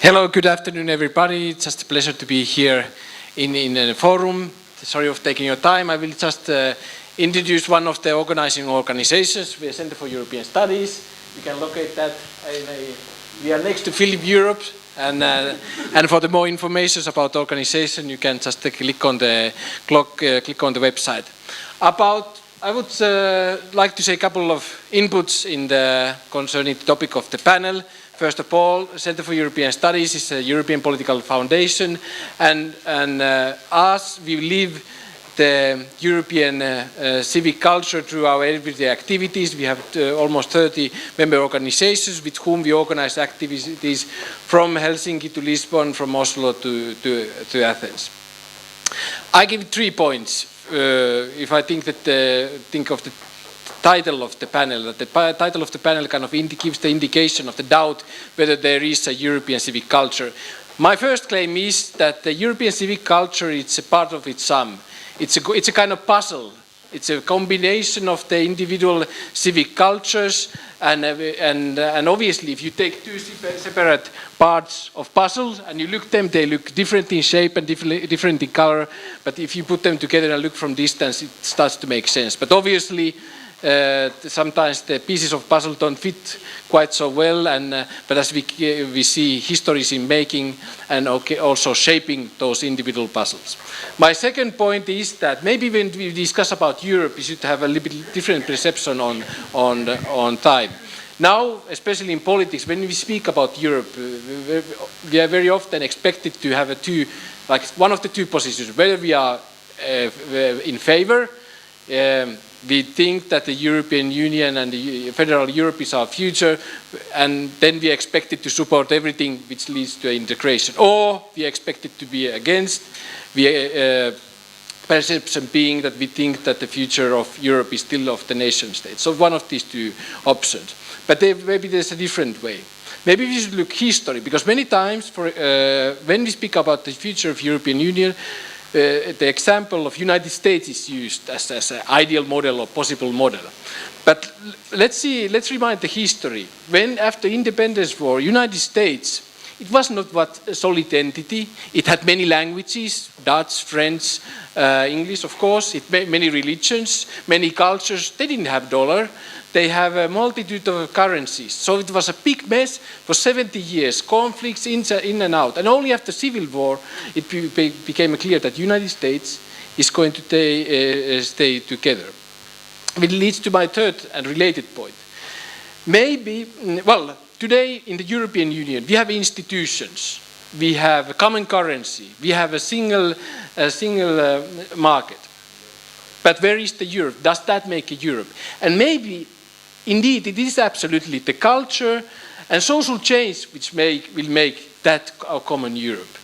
Hello, good afternoon everybody. It's just a pleasure to be here in the forum. Sorry for taking your time. I will just introduce one of the organizing organizations. We are Center for European Studies. You can locate that. We are next to Philip Europe. And for the more information about the organization, you can just click on the website. I would like to say a couple of inputs concerning the topic of the panel. First of all, Center for European Studies is a European political foundation, and us, we live the European civic culture through our everyday activities. We have almost 30 member organizations with whom we organize activities from Helsinki to Lisbon, from Oslo to Athens. I give 3 points if I think of the title of the panel. That the title of the panel kind of gives the indication of the doubt whether there is a European civic culture. My first claim is that the European civic culture is a part of its sum. It's a kind of puzzle. It's a combination of the individual civic cultures, and obviously if you take two separate parts of puzzles and you look at them, they look different in shape and different in color, but if you put them together and look from distance, it starts to make sense. But obviously sometimes the pieces of puzzle don't fit quite so well, but as we see, history is in making and also shaping those individual puzzles. My second point is that maybe when we discuss about Europe, we should have a little bit different perception on time. Now, especially in politics, when we speak about Europe, we are very often expected to have one of the two positions, whether we are in favor. We think that the European Union and the federal Europe is our future, and then we are expected to support everything which leads to integration. Or we are expected to be against, perception being that we think that the future of Europe is still of the nation state. So one of these two options. But maybe there's a different way. Maybe we should look history, because many times when we speak about the future of European Union, the example of United States is used as an ideal model or possible model. But let's remind the history. When after independence war, United States, it was not a solid entity. It had many languages, Dutch, French, English, of course. It had many religions, many cultures. They didn't have dollar. They have a multitude of currencies. So it was a big mess for 70 years, conflicts in and out. And only after Civil War, it became clear that the United States is going to stay together. Which leads to my third and related point. Today in the European Union, we have institutions. We have a common currency. We have a single market. But where is the Europe? Does that make a Europe? And maybe, indeed, it is absolutely the culture and social change which will make that our common Europe.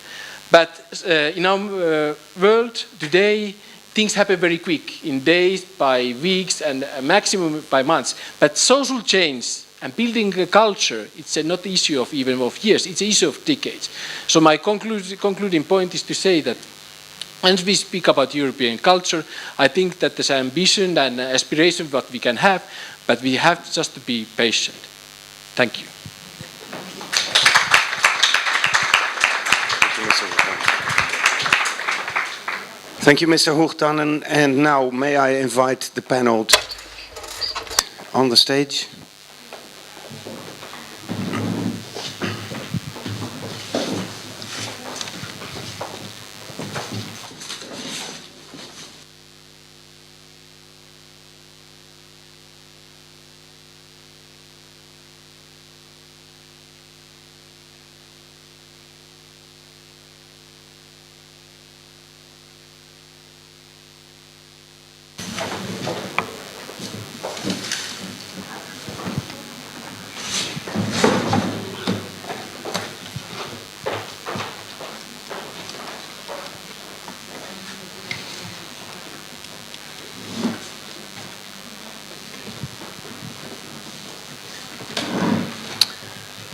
But in our world today, things happen very quick, in days, by weeks, and maximum by months. But social change and building a culture, it's not the issue of even of years, it's an issue of decades. So my concluding point is to say that when we speak about European culture, I think that there's ambition and aspiration what we can have, but we have just to be patient. Thank you. Thank you, Mr. Hoogtanen. And now may I invite the panel on the stage.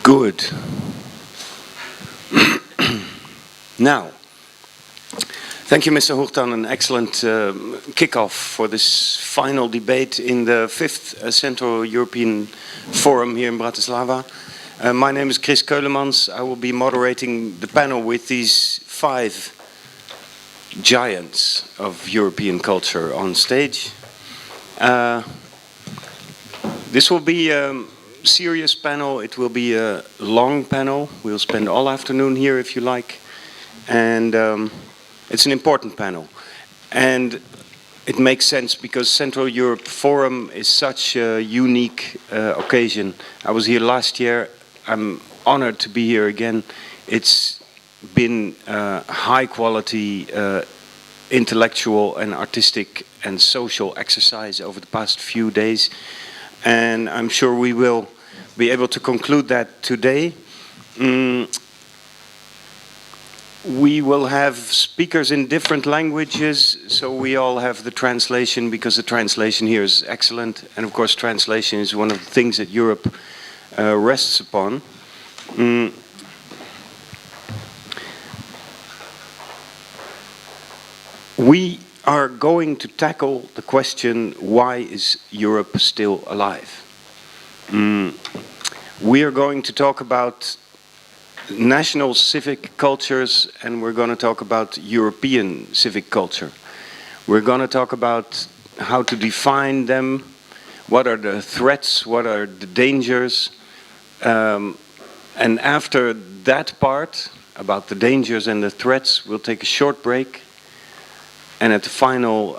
Good. Now, thank you, Mr. Hoogtanen. An excellent kick-off for this final debate in the 5th Central European Forum here in Bratislava. My name is Chris Keulemans. I will be moderating the panel with these 5 giants of European culture on stage. This will be a serious panel. It will be a long panel. We'll spend all afternoon here if you like. And it's an important panel. And it makes sense because Central Europe Forum is such a unique occasion. I was here last year. I'm honored to be here again. It's been high quality intellectual and artistic and social exercise over the past few days. And I'm sure we will be able to conclude that today. We will have speakers in different languages, so we all have the translation, because the translation here is excellent. And of course, translation is one of the things that Europe rests upon. We are going to tackle the question, why is Europe still alive? We are going to talk about national civic cultures, and we're going to talk about European civic culture. We're going to talk about how to define them, what are the threats, what are the dangers, and after that part, about the dangers and the threats, we'll take a short break, and at the final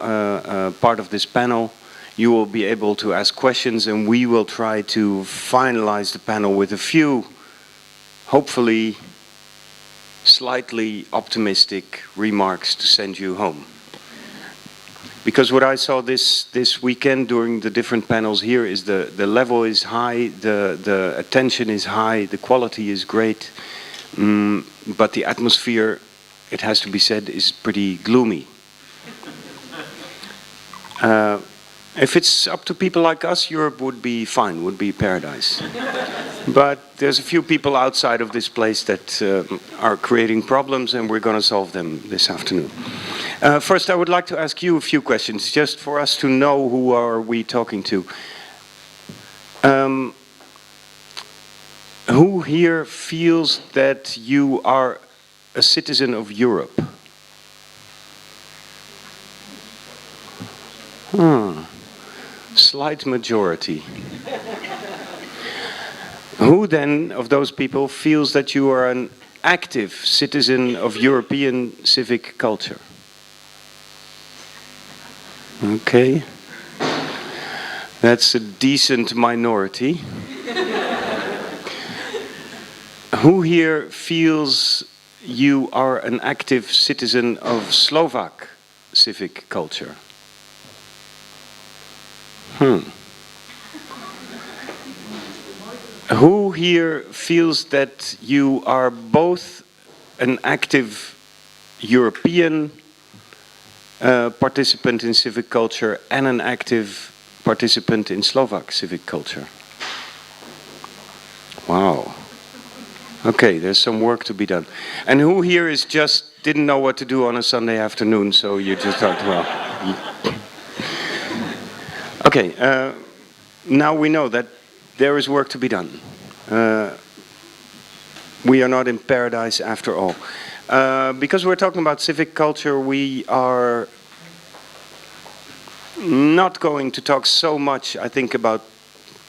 part of this panel, you will be able to ask questions, and we will try to finalize the panel with a few hopefully slightly optimistic remarks to send you home. Because what I saw this weekend during the different panels here is the level is high, the attention is high, the quality is great, but the atmosphere, it has to be said, is pretty gloomy. If it's up to people like us, Europe would be fine, would be paradise. But there's a few people outside of this place that are creating problems, and we're going to solve them this afternoon. First, I would like to ask you a few questions, just for us to know who are we talking to. Who here feels that you are a citizen of Europe? Slight majority. Who then, of those people, feels that you are an active citizen of European civic culture? Okay. That's a decent minority. Who here feels you are an active citizen of Slovak civic culture? Who here feels that you are both an active European participant in civic culture and an active participant in Slovak civic culture? Wow. Okay, there's some work to be done. And who here is just didn't know what to do on a Sunday afternoon, so you just thought, well... Okay, now we know that there is work to be done. We are not in paradise after all. Because we're talking about civic culture, we are not going to talk so much, I think, about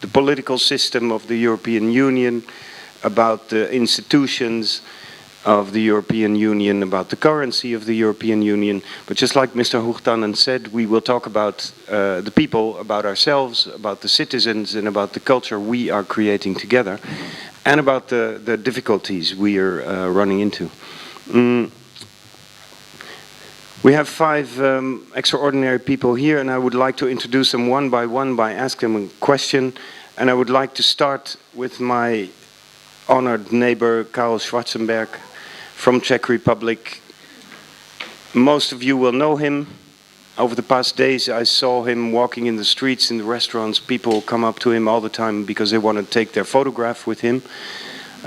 the political system of the European Union, about the institutions of the European Union, about the currency of the European Union. But just like Mr. Hoogtanen said, we will talk about the people, about ourselves, about the citizens, and about the culture we are creating together, and about the difficulties we are running into. We have 5 extraordinary people here, and I would like to introduce them one by asking them a question. And I would like to start with my honored neighbor, Karel Schwarzenberg, from Czech Republic. Most of you will know him. Over the past days, I saw him walking in the streets, in the restaurants. People come up to him all the time because they want to take their photograph with him.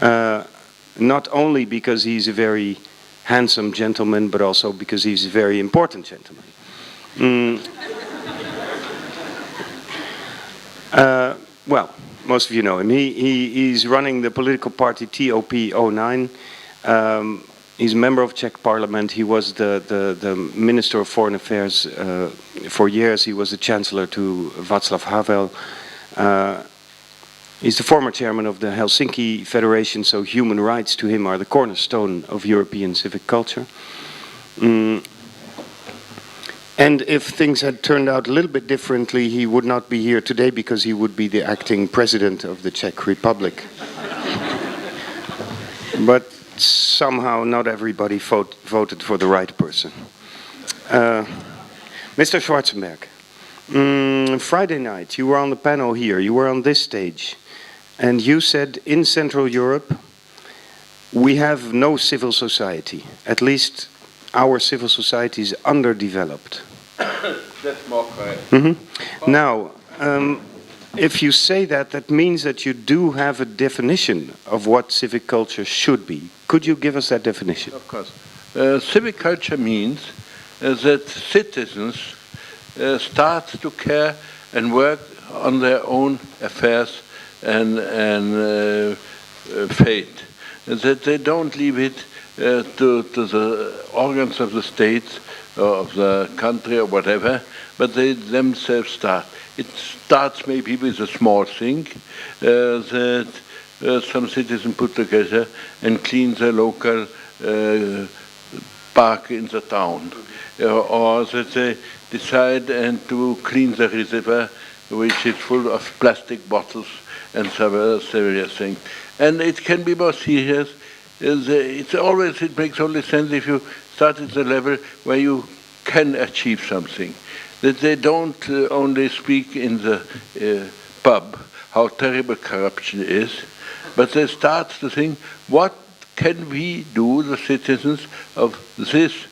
Not only because he's a very handsome gentleman, but also because he's a very important gentleman. Well, most of you know him. He's running the political party TOP09. He's a member of Czech Parliament. He was the Minister of Foreign Affairs for years. He was the Chancellor to Václav Havel. He's the former chairman of the Helsinki Federation, so human rights to him are the cornerstone of European civic culture. And if things had turned out a little bit differently, he would not be here today because he would be the acting president of the Czech Republic. But somehow not everybody voted for the right person. Mr. Schwarzenberg, Friday night you were on the panel here, you were on this stage, and you said in Central Europe we have no civil society. At least our civil society is underdeveloped. That's more correct. Mm-hmm. Now, if you say that, that means that you do have a definition of what civic culture should be. Could you give us that definition? Of course. Civic culture means that citizens start to care and work on their own affairs and fate. That they don't leave it to the organs of the state or of the country or whatever, but they themselves start. It starts maybe with a small thing that some citizen put together and clean the local park in the town, or that they decide and to clean the reservoir, which is full of plastic bottles and several serious things. And it can be more serious. It makes only sense if you start at the level where you can achieve something. That they don't only speak in the pub how terrible corruption is, but they start to think, what can we do, the citizens of this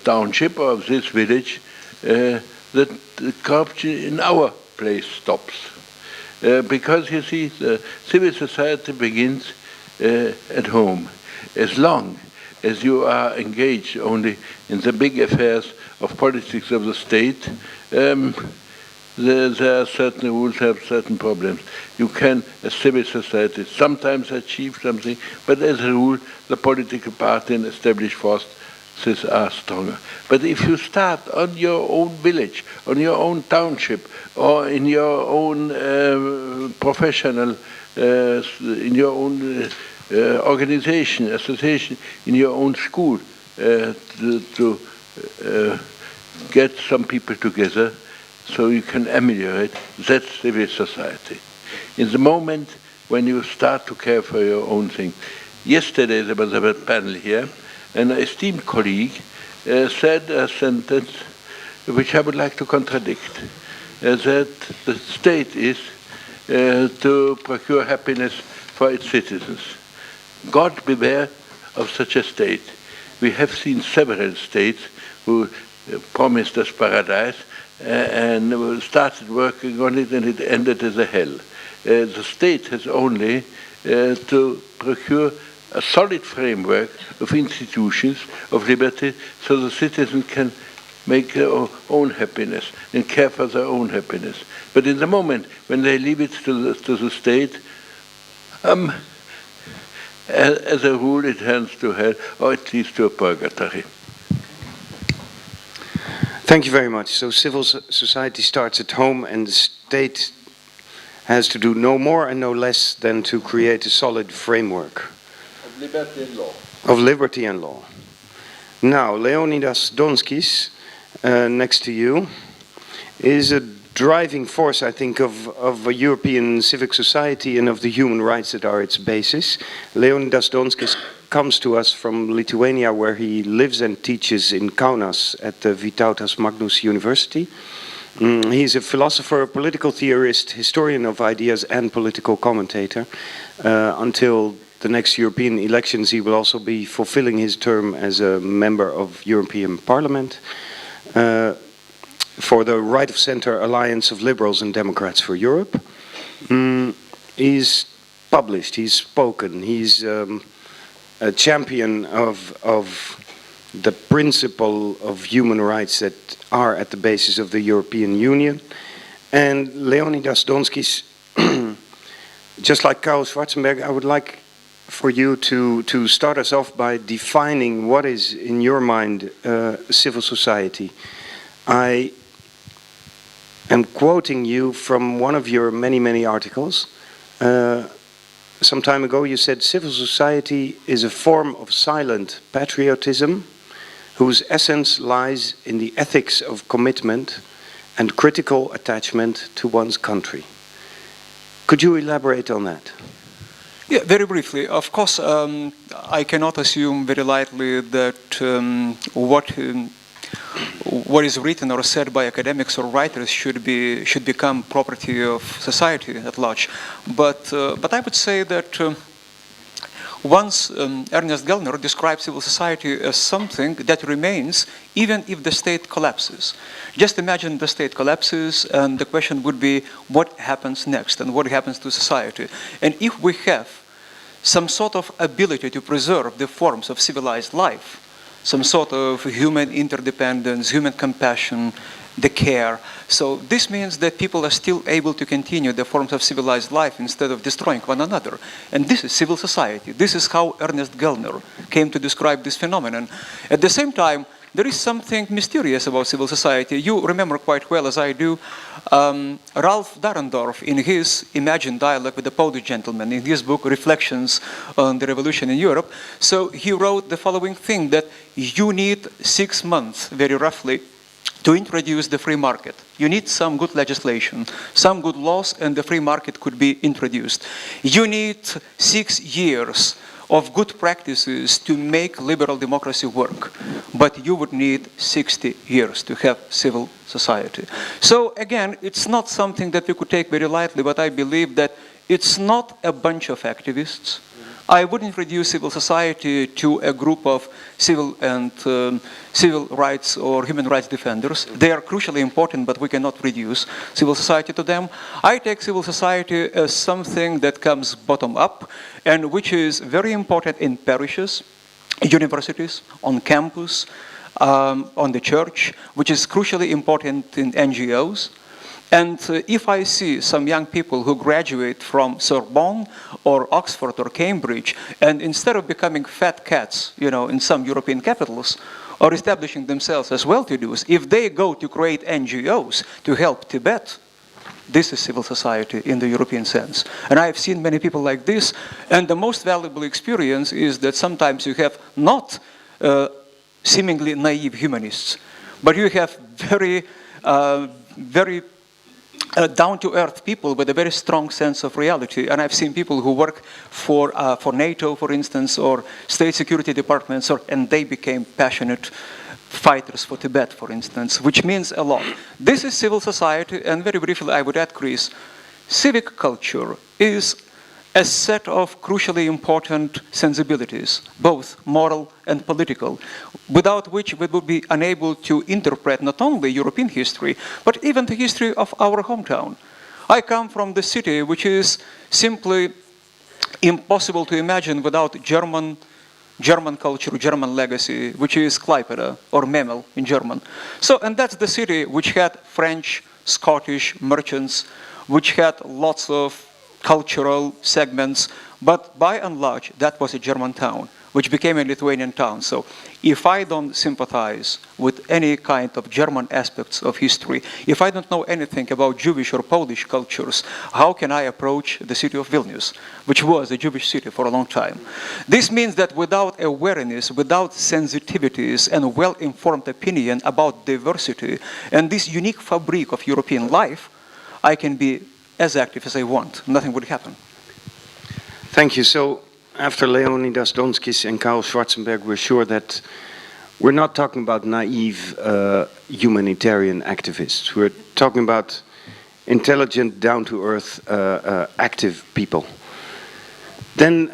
township or of this village, that the corruption in our place stops. Because you see, the civil society begins at home. As long as you are engaged only in the big affairs of politics of the state, there are certain rules, have certain problems. You can, as civil society, sometimes achieve something, but as a rule, the political party and established forces are stronger. But if you start on your own village, on your own township, or in your own professional, in your own organization, association, in your own school, to get some people together so you can ameliorate, that's civil society. In the moment when you start to care for your own thing. Yesterday there was a panel here, and an esteemed colleague said a sentence which I would like to contradict, that the state is to procure happiness for its citizens. God beware of such a state. We have seen several states who promised us paradise and started working on it, and it ended as a hell. The state has only to procure a solid framework of institutions of liberty so the citizens can make their own happiness and care for their own happiness. But in the moment when they leave it to the state, as a rule it turns to hell, or at least to a purgatory. Thank you very much. So civil society starts at home, and the state has to do no more and no less than to create a solid framework Of liberty and law. of liberty and law. Now, Leonidas Donskis, next to you, is a driving force, I think, of a European civic society and of the human rights that are its basis. Leonidas Donskis comes to us from Lithuania, where he lives and teaches in Kaunas at the Vytautas Magnus University. He's a philosopher, political theorist, historian of ideas, and political commentator. Until the next European elections, he will also be fulfilling his term as a member of European Parliament for the Right of Centre Alliance of Liberals and Democrats for Europe. He's published, he's spoken, he's a champion of the principle of human rights that are at the basis of the European Union. And Leonidas Donskis just like Karl Schwarzenberg, I would like for you to start us off by defining what is, in your mind, civil society. I am quoting you from one of your many, many articles. Some time ago you said, civil society is a form of silent patriotism whose essence lies in the ethics of commitment and critical attachment to one's country. Could you elaborate on that? Yeah, very briefly. Of course, I cannot assume very lightly that what is written or said by academics or writers should become property of society at large. But I would say that once Ernest Gellner described civil society as something that remains even if the state collapses. Just imagine the state collapses, and the question would be, what happens next and what happens to society? And if we have some sort of ability to preserve the forms of civilized life, some sort of human interdependence, human compassion, the care. So this means that people are still able to continue the forms of civilized life instead of destroying one another. And this is civil society. This is how Ernest Gellner came to describe this phenomenon. At the same time, there is something mysterious about civil society. You remember quite well, as I do, Ralph Dahrendorf, in his imagined dialogue with the Polish gentleman, in his book, Reflections on the Revolution in Europe. So he wrote the following thing, that you need 6 months, very roughly, to introduce the free market. You need some good legislation, some good laws, and the free market could be introduced. You need 6 years of good practices to make liberal democracy work. But you would need 60 years to have civil society. So again, it's not something that we could take very lightly, but I believe that it's not a bunch of activists. I wouldn't reduce civil society to a group of civil rights or human rights defenders. They are crucially important, but we cannot reduce civil society to them. I take civil society as something that comes bottom up and which is very important in parishes, universities, on campus, on the church, which is crucially important in NGOs. And if I see some young people who graduate from Sorbonne or Oxford or Cambridge, and instead of becoming fat cats, in some European capitals, or establishing themselves as well-to-dos, if they go to create NGOs to help Tibet, this is civil society in the European sense. And I have seen many people like this, and the most valuable experience is that sometimes you have not seemingly naive humanists, but you have very down-to-earth people with a very strong sense of reality. And I've seen people who work for NATO, for instance, or state security departments, and they became passionate fighters for Tibet, for instance, which means a lot. This is civil society, and very briefly I would add, Chris, civic culture is a set of crucially important sensibilities, both moral and political, without which we would be unable to interpret not only European history, but even the history of our hometown. I come from the city which is simply impossible to imagine without German culture, German legacy, which is Klaipėda, or Memel in German. So, and that's the city which had French, Scottish merchants, which had lots of cultural segments, but by and large, that was a German town, which became a Lithuanian town. So if I don't sympathize with any kind of German aspects of history, if I don't know anything about Jewish or Polish cultures, how can I approach the city of Vilnius, which was a Jewish city for a long time? This means that without awareness, without sensitivities and well-informed opinion about diversity and this unique fabric of European life, I can be as active as I want. Nothing would happen. Thank you. So after Leonidas Donskis and Karl Schwarzenberg, we're sure that we're not talking about naive humanitarian activists. We're talking about intelligent, down-to-earth, active people. Then,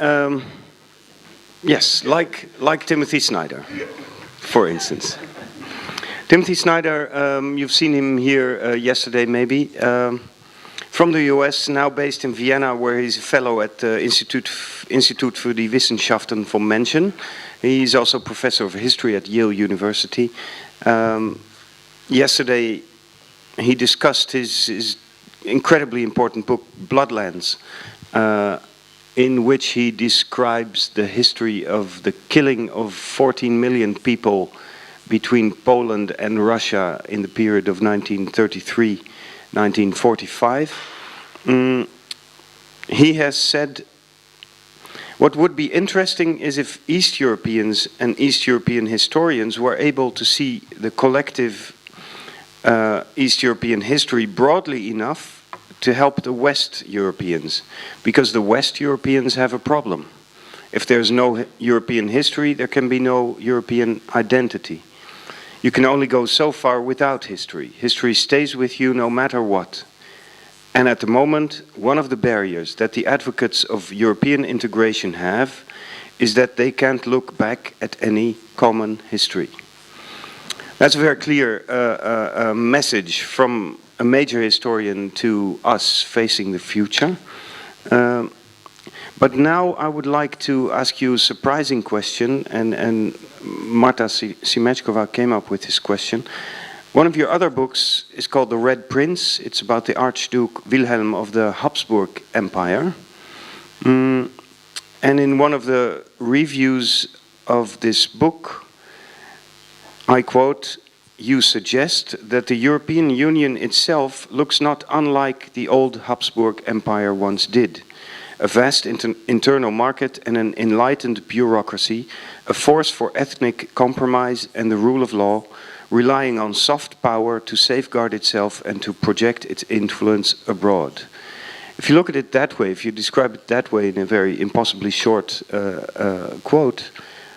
yes, like Timothy Snyder, for instance. Timothy Snyder, you've seen him here yesterday, maybe. From the US, now based in Vienna, where he's a fellow at the Institute für die Wissenschaften vom Menschen. He's also professor of history at Yale University. Yesterday, he discussed his incredibly important book, Bloodlands. in which he describes the history of the killing of 14 million people between Poland and Russia in the period of 1933-1945. He has said, what would be interesting is if East Europeans and East European historians were able to see the collective East European history broadly enough to help the West Europeans, because the West Europeans have a problem. If there's no European history, there can be no European identity. You can only go so far without history. History stays with you no matter what. And at the moment, one of the barriers that the advocates of European integration have is that they can't look back at any common history. That's a very clear message from a major historian to us facing the future. But now I would like to ask you a surprising question, and Marta Simečková came up with this question. One of your other books is called The Red Prince. It's about the Archduke Wilhelm of the Habsburg Empire. And in one of the reviews of this book, I quote, "You suggest that the European Union itself looks not unlike the old Habsburg Empire once did. A vast internal market and an enlightened bureaucracy, a force for ethnic compromise and the rule of law, relying on soft power to safeguard itself and to project its influence abroad." If you look at it that way, if you describe it that way in a very impossibly short quote,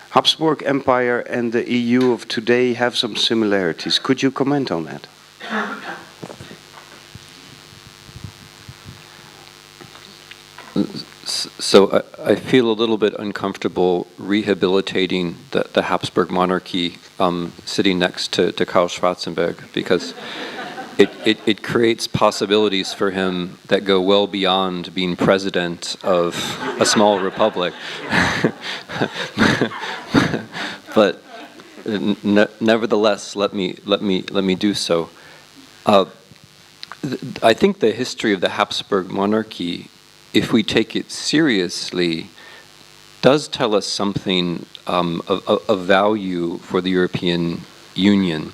Habsburg Empire and the EU of today have some similarities. Could you comment on that? So I feel a little bit uncomfortable rehabilitating the Habsburg monarchy sitting next to Karl Schwarzenberg, because it creates possibilities for him that go well beyond being president of a small republic. But nevertheless, let me do so. I think the history of the Habsburg monarchy, if we take it seriously, does tell us something of value for the European Union.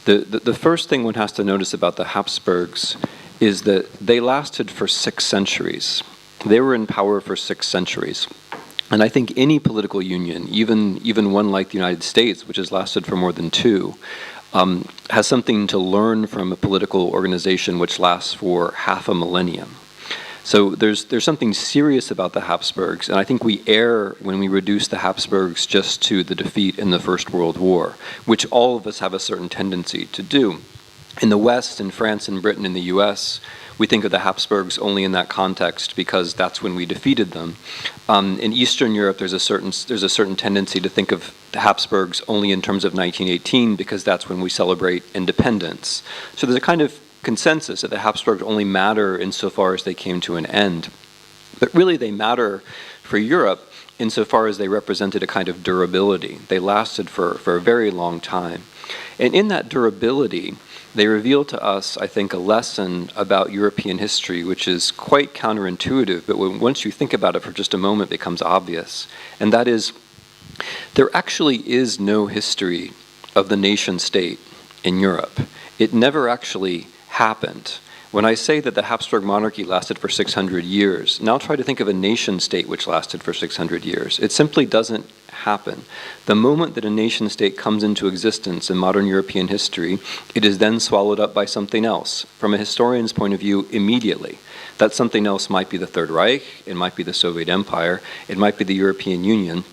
The first thing one has to notice about the Habsburgs is that they lasted for 6 centuries. They were in power for 6 centuries. And I think any political union, even one like the United States, which has lasted for more than 2, has something to learn from a political organization which lasts for half a millennium. So there's something serious about the Habsburgs, and I think we err when we reduce the Habsburgs just to the defeat in the First World War, which all of us have a certain tendency to do. In the West, in France and Britain, in the US, we think of the Habsburgs only in that context because that's when we defeated them. In Eastern Europe, there's a certain tendency to think of the Habsburgs only in terms of 1918 because that's when we celebrate independence. So there's a kind of consensus that the Habsburgs only matter insofar as they came to an end. But really they matter for Europe insofar as they represented a kind of durability. They lasted for a very long time. And in that durability, they reveal to us, I think, a lesson about European history, which is quite counterintuitive, but once you think about it for just a moment, it becomes obvious. And that is, there actually is no history of the nation state in Europe. It never actually happened. When I say that the Habsburg monarchy lasted for 600 years, now try to think of a nation state which lasted for 600 years. It simply doesn't happen. The moment that a nation state comes into existence in modern European history, it is then swallowed up by something else. From a historian's point of view, immediately. That something else might be the Third Reich, it might be the Soviet Empire, it might be the European Union,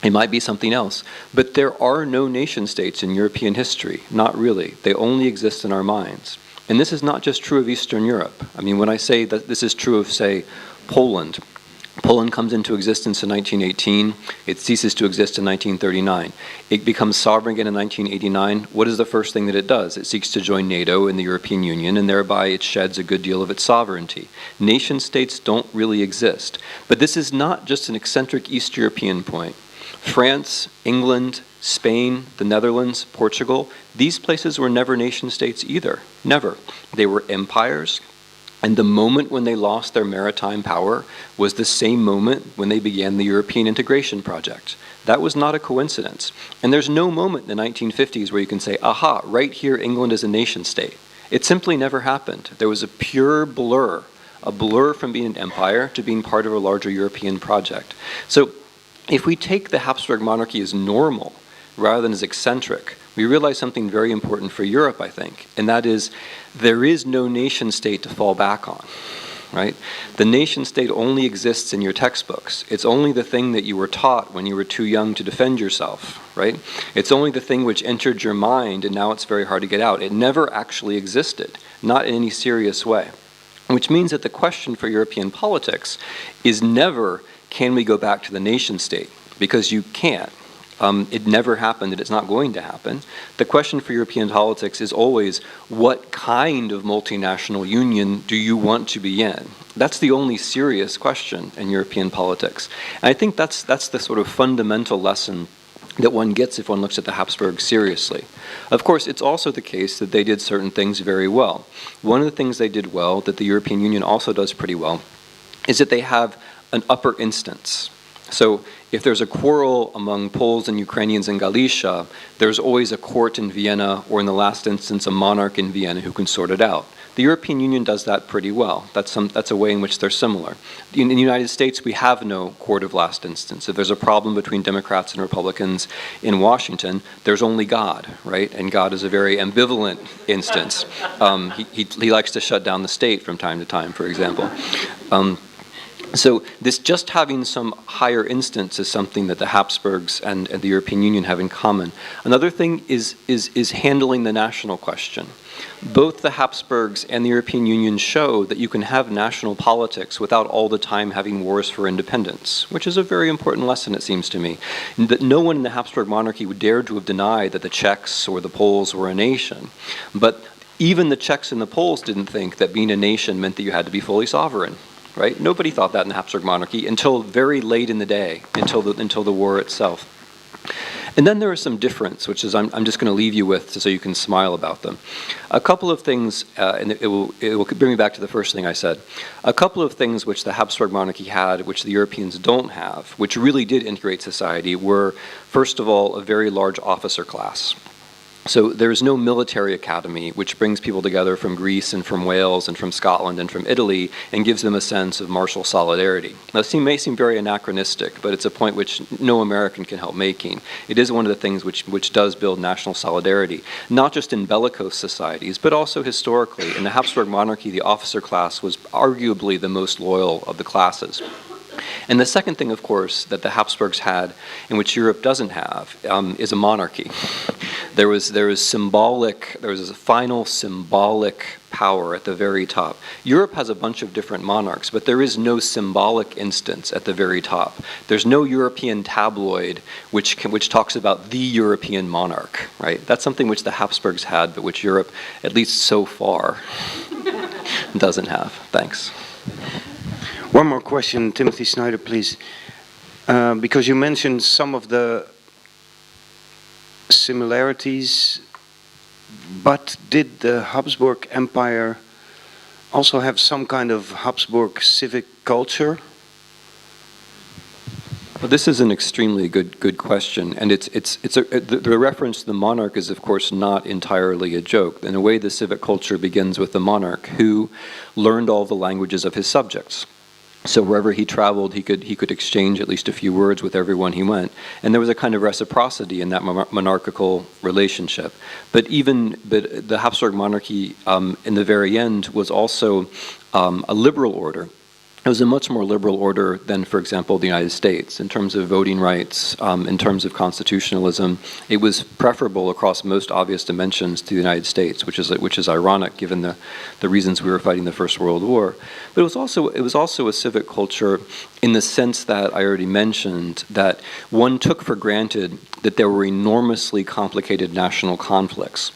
it might be something else. But there are no nation states in European history, not really. They only exist in our minds. And this is not just true of Eastern Europe. I mean, when I say that this is true of, say, Poland, Poland comes into existence in 1918. It ceases to exist in 1939. It becomes sovereign again in 1989. What is the first thing that it does? It seeks to join NATO and the European Union, and thereby it sheds a good deal of its sovereignty. Nation states don't really exist. But this is not just an eccentric East European point. France, England, Spain, the Netherlands, Portugal, these places were never nation states either. Never. They were empires. And the moment when they lost their maritime power was the same moment when they began the European integration project. That was not a coincidence. And there's no moment in the 1950s where you can say, aha, right here England is a nation state. It simply never happened. There was a pure blur, a blur from being an empire to being part of a larger European project. So if we take the Habsburg monarchy as normal rather than as eccentric, we realize something very important for Europe, I think, and that is there is no nation state to fall back on, right? The nation state only exists in your textbooks. It's only the thing that you were taught when you were too young to defend yourself, right? It's only the thing which entered your mind and now it's very hard to get out. It never actually existed, not in any serious way, which means that the question for European politics is never, can we go back to the nation state? Because you can't. It never happened and it's not going to happen. The question for European politics is always, what kind of multinational union do you want to be in? That's the only serious question in European politics. And I think that's the sort of fundamental lesson that one gets if one looks at the Habsburgs seriously. Of course, it's also the case that they did certain things very well. One of the things they did well, that the European Union also does pretty well, is that they have an upper instance. So if there's a quarrel among Poles and Ukrainians in Galicia, there's always a court in Vienna, or in the last instance, a monarch in Vienna who can sort it out. The European Union does that pretty well. That's a way in which they're similar. In the United States, we have no court of last instance. If there's a problem between Democrats and Republicans in Washington, there's only God, right? And God is a very ambivalent instance. He likes to shut down the state from time to time, for example. So this just having some higher instance is something that the Habsburgs and the European Union have in common. Another thing is handling the national question. Both the Habsburgs and the European Union show that you can have national politics without all the time having wars for independence, which is a very important lesson, it seems to me. That no one in the Habsburg monarchy would dare to have denied that the Czechs or the Poles were a nation. But even the Czechs and the Poles didn't think that being a nation meant that you had to be fully sovereign. Right? Nobody thought that in the Habsburg monarchy until very late in the day, until the war itself. And then there is some difference, which is I'm just going to leave you with so you can smile about them. A couple of things, and it will bring me back to the first thing I said. A couple of things which the Habsburg monarchy had, which the Europeans don't have, which really did integrate society, were, first of all, a very large officer class. So there's no military academy which brings people together from Greece and from Wales and from Scotland and from Italy and gives them a sense of martial solidarity. Now, it may seem very anachronistic, but it's a point which no American can help making. It is one of the things which does build national solidarity, not just in bellicose societies, but also historically. In the Habsburg monarchy, the officer class was arguably the most loyal of the classes. And the second thing, of course, that the Habsburgs had, and which Europe doesn't have, is a monarchy. There was a final symbolic power at the very top. Europe has a bunch of different monarchs, but there is no symbolic instance at the very top. There's no European tabloid which talks about the European monarch, right? That's something which the Habsburgs had, but which Europe, at least so far, doesn't have. Thanks. One more question, Timothy Snyder, please. Because you mentioned some of the similarities, but did the Habsburg Empire also have some kind of Habsburg civic culture? Well, this is an extremely good question, and the reference to the monarch is, of course, not entirely a joke. In a way, the civic culture begins with the monarch, who learned all the languages of his subjects. So wherever he traveled, he could exchange at least a few words with everyone he went, and there was a kind of reciprocity in that monarchical relationship. But the Habsburg monarchy, in the very end, was also a liberal order. It was a much more liberal order than, for example, the United States in terms of voting rights, in terms of constitutionalism. It was preferable across most obvious dimensions to the United States, which is ironic given the reasons we were fighting the First World War. But it was also a civic culture in the sense that I already mentioned, that one took for granted that there were enormously complicated national conflicts.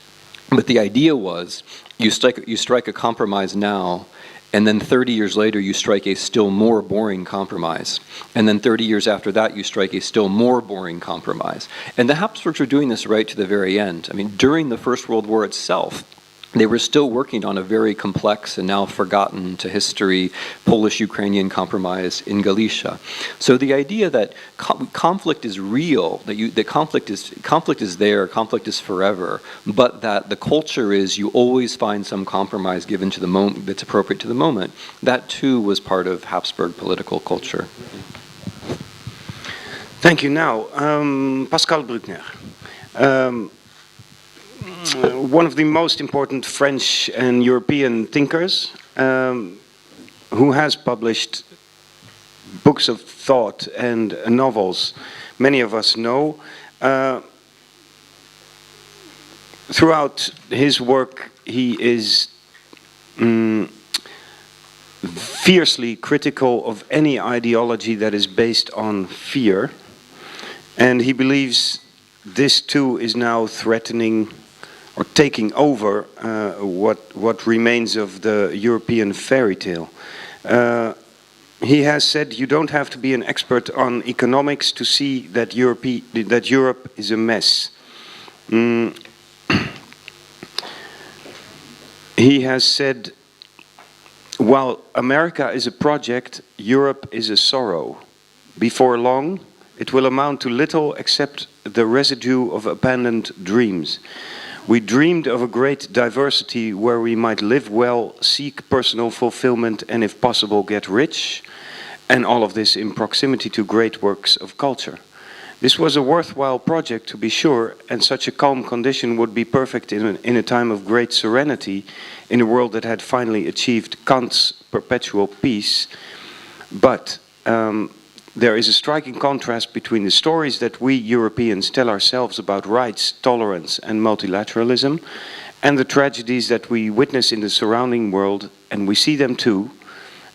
But the idea was you strike a compromise now, and then 30 years later, you strike a still more boring compromise. And then 30 years after that, you strike a still more boring compromise. And the Habsburgs were doing this right to the very end. I mean, during the First World War itself, they were still working on a very complex and now forgotten to history Polish-Ukrainian compromise in Galicia. So the idea that conflict is real, that conflict is there, conflict is forever, but that the culture is you always find some compromise given to the moment that's appropriate to the moment, that too was part of Habsburg political culture. Thank you. Now, Pascal Bruckner. One of the most important French and European thinkers, who has published books of thought and novels many of us know. Throughout his work, he is fiercely critical of any ideology that is based on fear, and he believes this too is now threatening or taking over what remains of the European fairy tale. He has said you don't have to be an expert on economics to see that Europe is a mess. He has said, while America is a project, Europe is a sorrow. Before long, it will amount to little except the residue of abandoned dreams. We dreamed of a great diversity where we might live well, seek personal fulfillment, and if possible get rich, and all of this in proximity to great works of culture. This was a worthwhile project, to be sure, and such a calm condition would be perfect in a time of great serenity, in a world that had finally achieved Kant's perpetual peace. But there is a striking contrast between the stories that we Europeans tell ourselves about rights, tolerance, and multilateralism, and the tragedies that we witness in the surrounding world, and we see them too,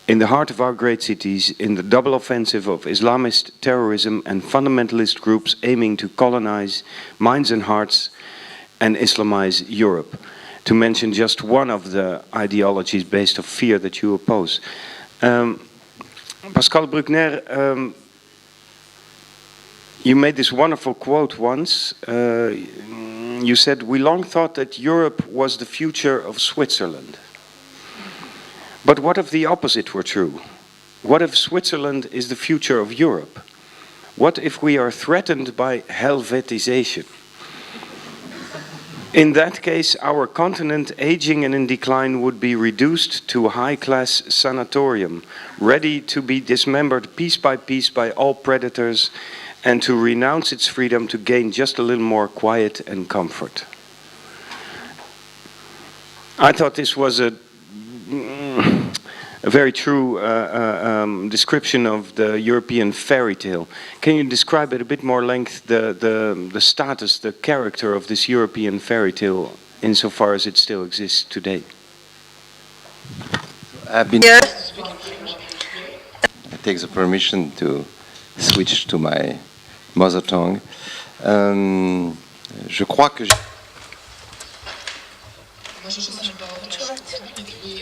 in the heart of our great cities, in the double offensive of Islamist terrorism and fundamentalist groups aiming to colonize minds and hearts and Islamize Europe, to mention just one of the ideologies based on fear that you oppose. Pascal Bruckner, you made this wonderful quote once. You said, "We long thought that Europe was the future of Switzerland." But what if the opposite were true? What if Switzerland is the future of Europe? What if we are threatened by Helvetization? In that case, our continent, aging and in decline, would be reduced to a high-class sanatorium, ready to be dismembered piece by all predators, and to renounce its freedom to gain just a little more quiet and comfort. I thought this was a very true description of the European fairy tale. Can you describe at a bit more length the status, the character of this European fairy tale insofar as it still exists today? I take the permission to switch to my mother tongue. Je crois que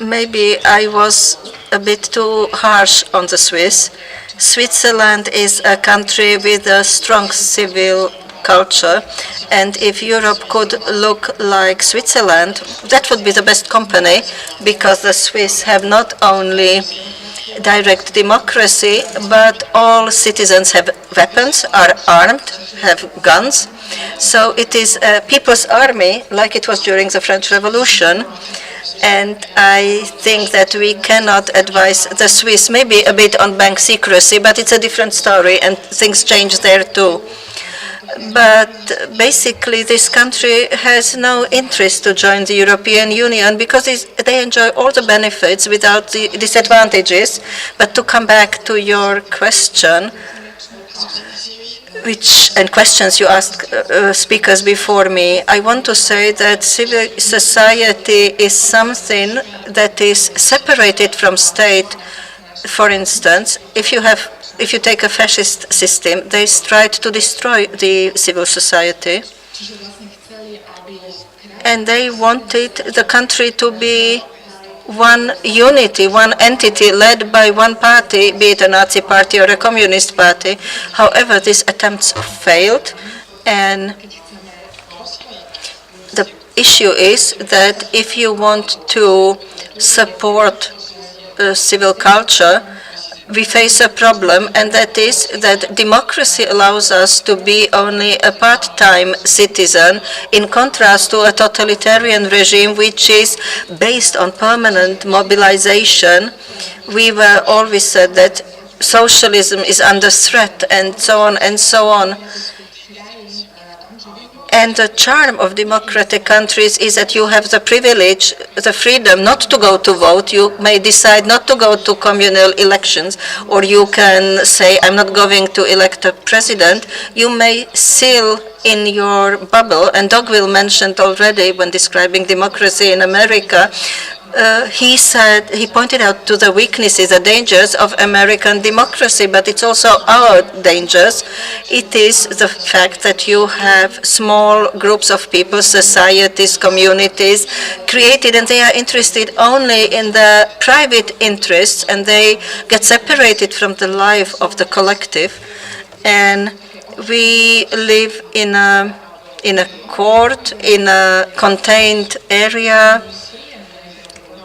Maybe I was a bit too harsh on the Swiss. Switzerland is a country with a strong civil culture, and if Europe could look like Switzerland, that would be the best company, because the Swiss have not only direct democracy, but all citizens have weapons, are armed, have guns. So it is a people's army, like it was during the French Revolution. And I think that we cannot advise the Swiss, maybe a bit on bank secrecy, but it's a different story, and things change there too. But basically, this country has no interest to join the European Union because they enjoy all the benefits without the disadvantages. But to come back to your question, and questions you asked speakers before me, I want to say that civil society is something that is separated from state. For instance, if you take a fascist system, they tried to destroy the civil society, and they wanted the country to be one unity, one entity led by one party, be it a Nazi party or a communist party. However, these attempts failed, and issue is that if you want to support civil culture, we face a problem, and that is that democracy allows us to be only a part-time citizen, in contrast to a totalitarian regime which is based on permanent mobilization. We were always said that socialism is under threat, and so on and so on. And the charm of democratic countries is that you have the privilege, the freedom not to go to vote. You may decide not to go to communal elections, or you can say, I'm not going to elect a president. You may seal in your bubble, and Dogville mentioned already when describing democracy in America, he pointed out to the weaknesses, the dangers of American democracy, but it's also our dangers. It is the fact that you have small groups of people, societies, communities created, and they are interested only in the private interests, and they get separated from the life of the collective. And we live in a court, in a contained area,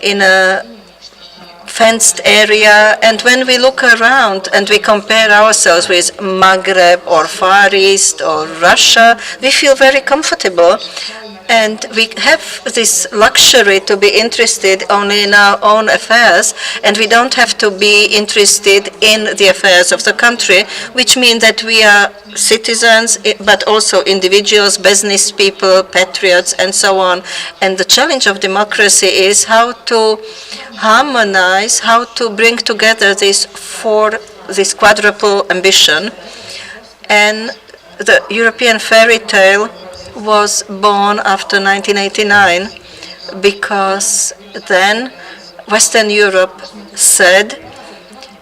in a fenced area, and when we look around and we compare ourselves with Maghreb or Far East or Russia, we feel very comfortable. And we have this luxury to be interested only in our own affairs, and we don't have to be interested in the affairs of the country, which means that we are citizens, but also individuals, business people, patriots, and so on. And the challenge of democracy is how to harmonize, how to bring together this quadruple ambition. And the European fairy tale was born after 1989, because then Western Europe said,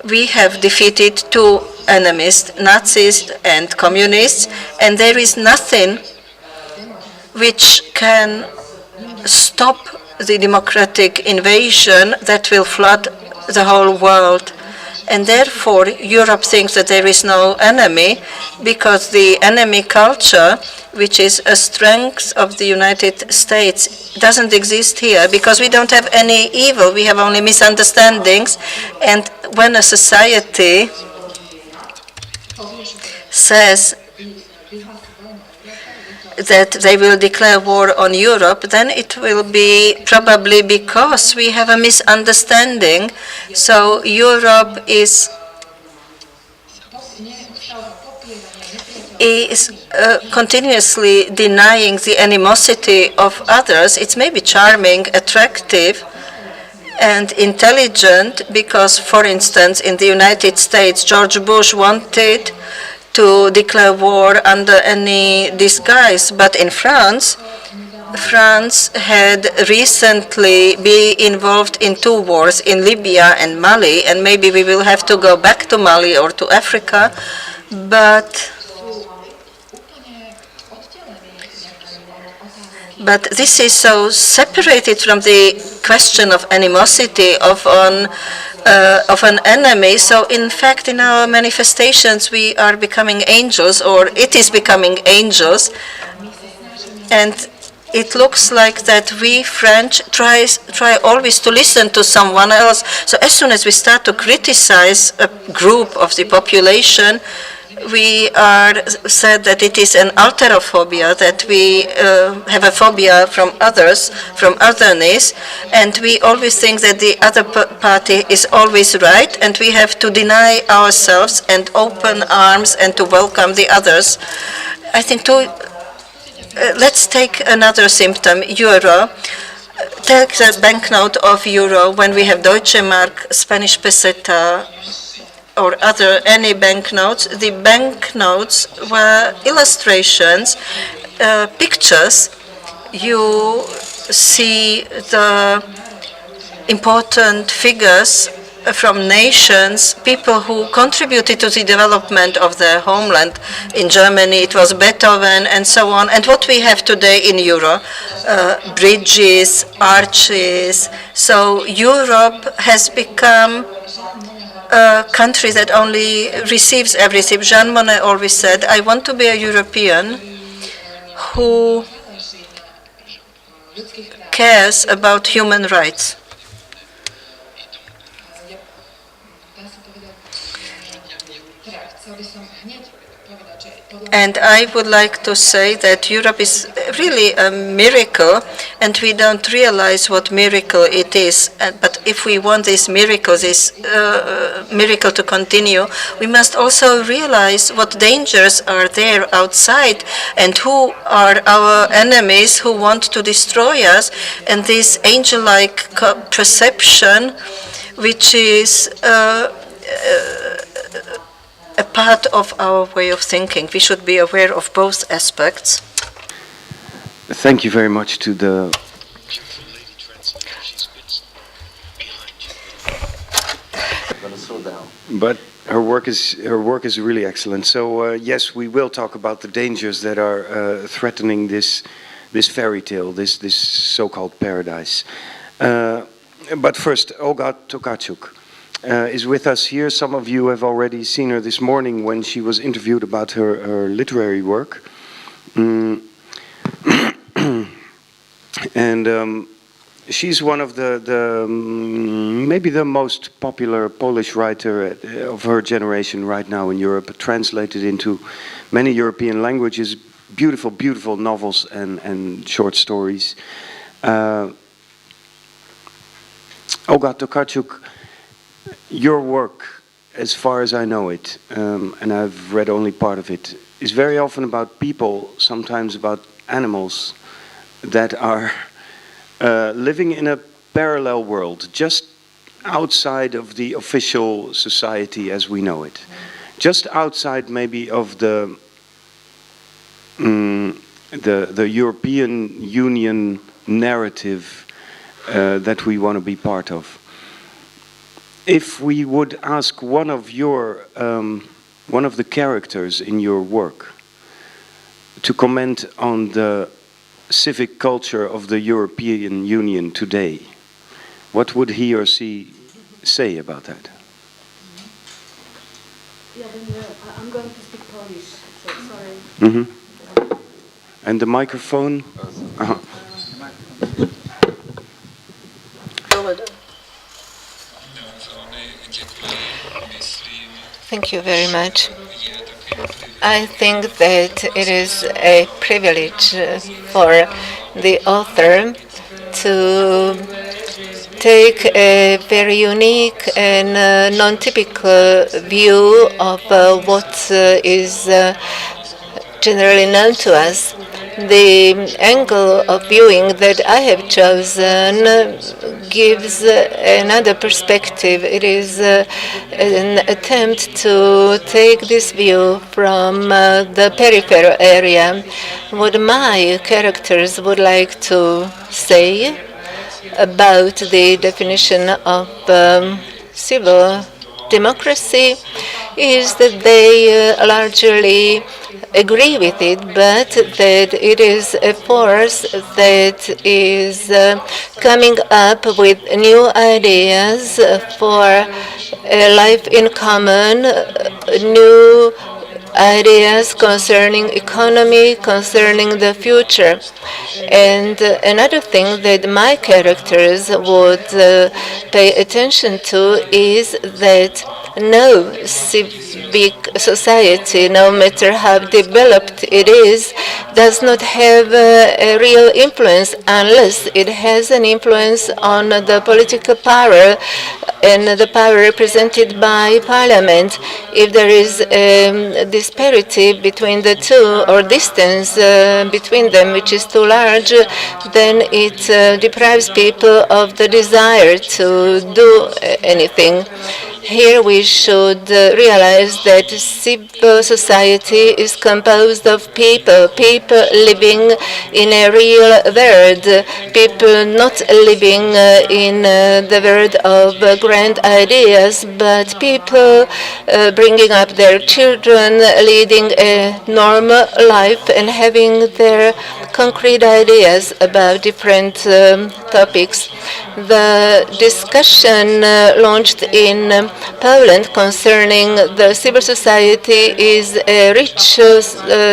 we have defeated two enemies, Nazis and communists, and there is nothing which can stop the democratic invasion that will flood the whole world. And therefore, Europe thinks that there is no enemy, because the enemy culture, which is a strength of the United States, doesn't exist here, because we don't have any evil, we have only misunderstandings. And when a society says that they will declare war on Europe, then it will be probably because we have a misunderstanding. So Europe is continuously denying the animosity of others. It's maybe charming, attractive, and intelligent, because, for instance, in the United States, George Bush wanted to declare war under any disguise. But in France had recently been involved in two wars, in Libya and Mali, and maybe we will have to go back to Mali or to Africa. But this is so separated from the question of animosity of an enemy. So in fact, in our manifestations, we are becoming angels, or it is becoming angels. And it looks like that we French try always to listen to someone else. So as soon as we start to criticize a group of the population, we are said that it is an alterophobia, that we have a phobia from others, from otherness, and we always think that the other party is always right, and we have to deny ourselves and open arms and to welcome the others. I think let's take another symptom, euro. Take the banknote of euro when we have Deutsche Mark, Spanish peseta, or any banknotes. The banknotes were illustrations, pictures. You see the important figures from nations, people who contributed to the development of their homeland. In Germany, it was Beethoven and so on. And what we have today in euro, bridges, arches. So Europe has become a country that only receives everything. Jean Monnet always said, I want to be a European who cares about human rights. And I would like to say that Europe is really a miracle, and we don't realize what miracle it is. But if we want this miracle to continue, we must also realize what dangers are there outside and who are our enemies who want to destroy us. And this angel-like perception, which is a part of our way of thinking. We should be aware of both aspects. Thank you very much to the but her work is really excellent. So yes, we will talk about the dangers that are threatening this fairy tale, this so-called paradise. But first, Olga Tokarczuk is with us here. Some of you have already seen her this morning when she was interviewed about her literary work. And she's one of the maybe the most popular Polish writer of her generation right now in Europe, translated into many European languages, beautiful, beautiful novels and short stories. Olga Tokarczuk, your work, as far as I know it, and I've read only part of it, is very often about people, sometimes about animals that are living in a parallel world, just outside of the official society as we know it, just outside maybe of the European Union narrative that we want to be part of. If we would ask one of the characters in your work to comment on the civic culture of the European Union today, what would he or she say about that? Yeah, then, I'm going to speak Polish, so sorry. Mm-hmm. And the microphone? Uh-huh. Thank you very much. I think that it is a privilege for the author to take a very unique and non-typical view of what is generally known to us. The angle of viewing that I have chosen gives another perspective. It is an attempt to take this view from the peripheral area. What my characters would like to say about the definition of civil democracy is that they largely agree with it, but that it is a force that is coming up with new ideas for a life in common, new ideas concerning economy, concerning the future. And another thing that my characters would pay attention to is that no civic society, no matter how developed it is, does not have a real influence unless it has an influence on the political power and the power represented by parliament. If there is a disparity between the two, or distance between them which is too large, then it deprives people of the desire to do anything. Here we should realize that civil society is composed of people living in a real world, people not living in the world of grand ideas, but people bringing up their children, leading a normal life and having their concrete ideas about different topics. The discussion launched in Poland concerning the civil society is a rich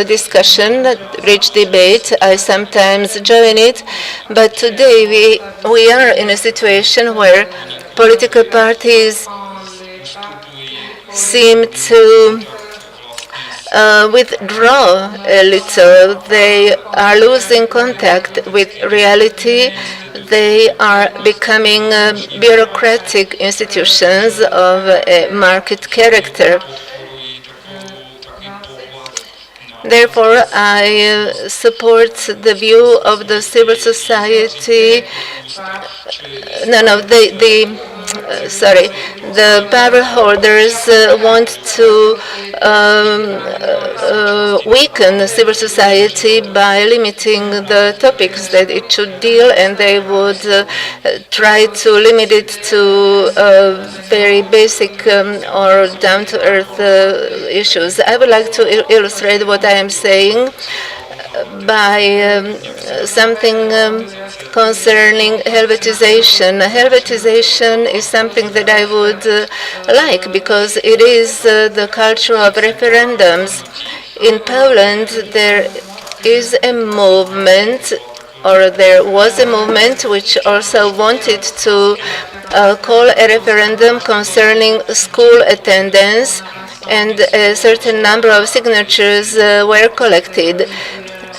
discussion, rich debate. I sometimes join it, but today we are in a situation where political parties seem to withdraw a little. They are losing contact with reality. They are becoming bureaucratic institutions of a market character. Therefore, I support the view of the civil society. Sorry, the power holders want to weaken civil society by limiting the topics that it should deal, and they would try to limit it to very basic or down-to-earth issues. I would like to illustrate what I am saying by something concerning Helvetization. Helvetization is something that I would like because it is the culture of referendums. In Poland, there is a movement, or there was a movement, which also wanted to call a referendum concerning school attendance, and a certain number of signatures were collected.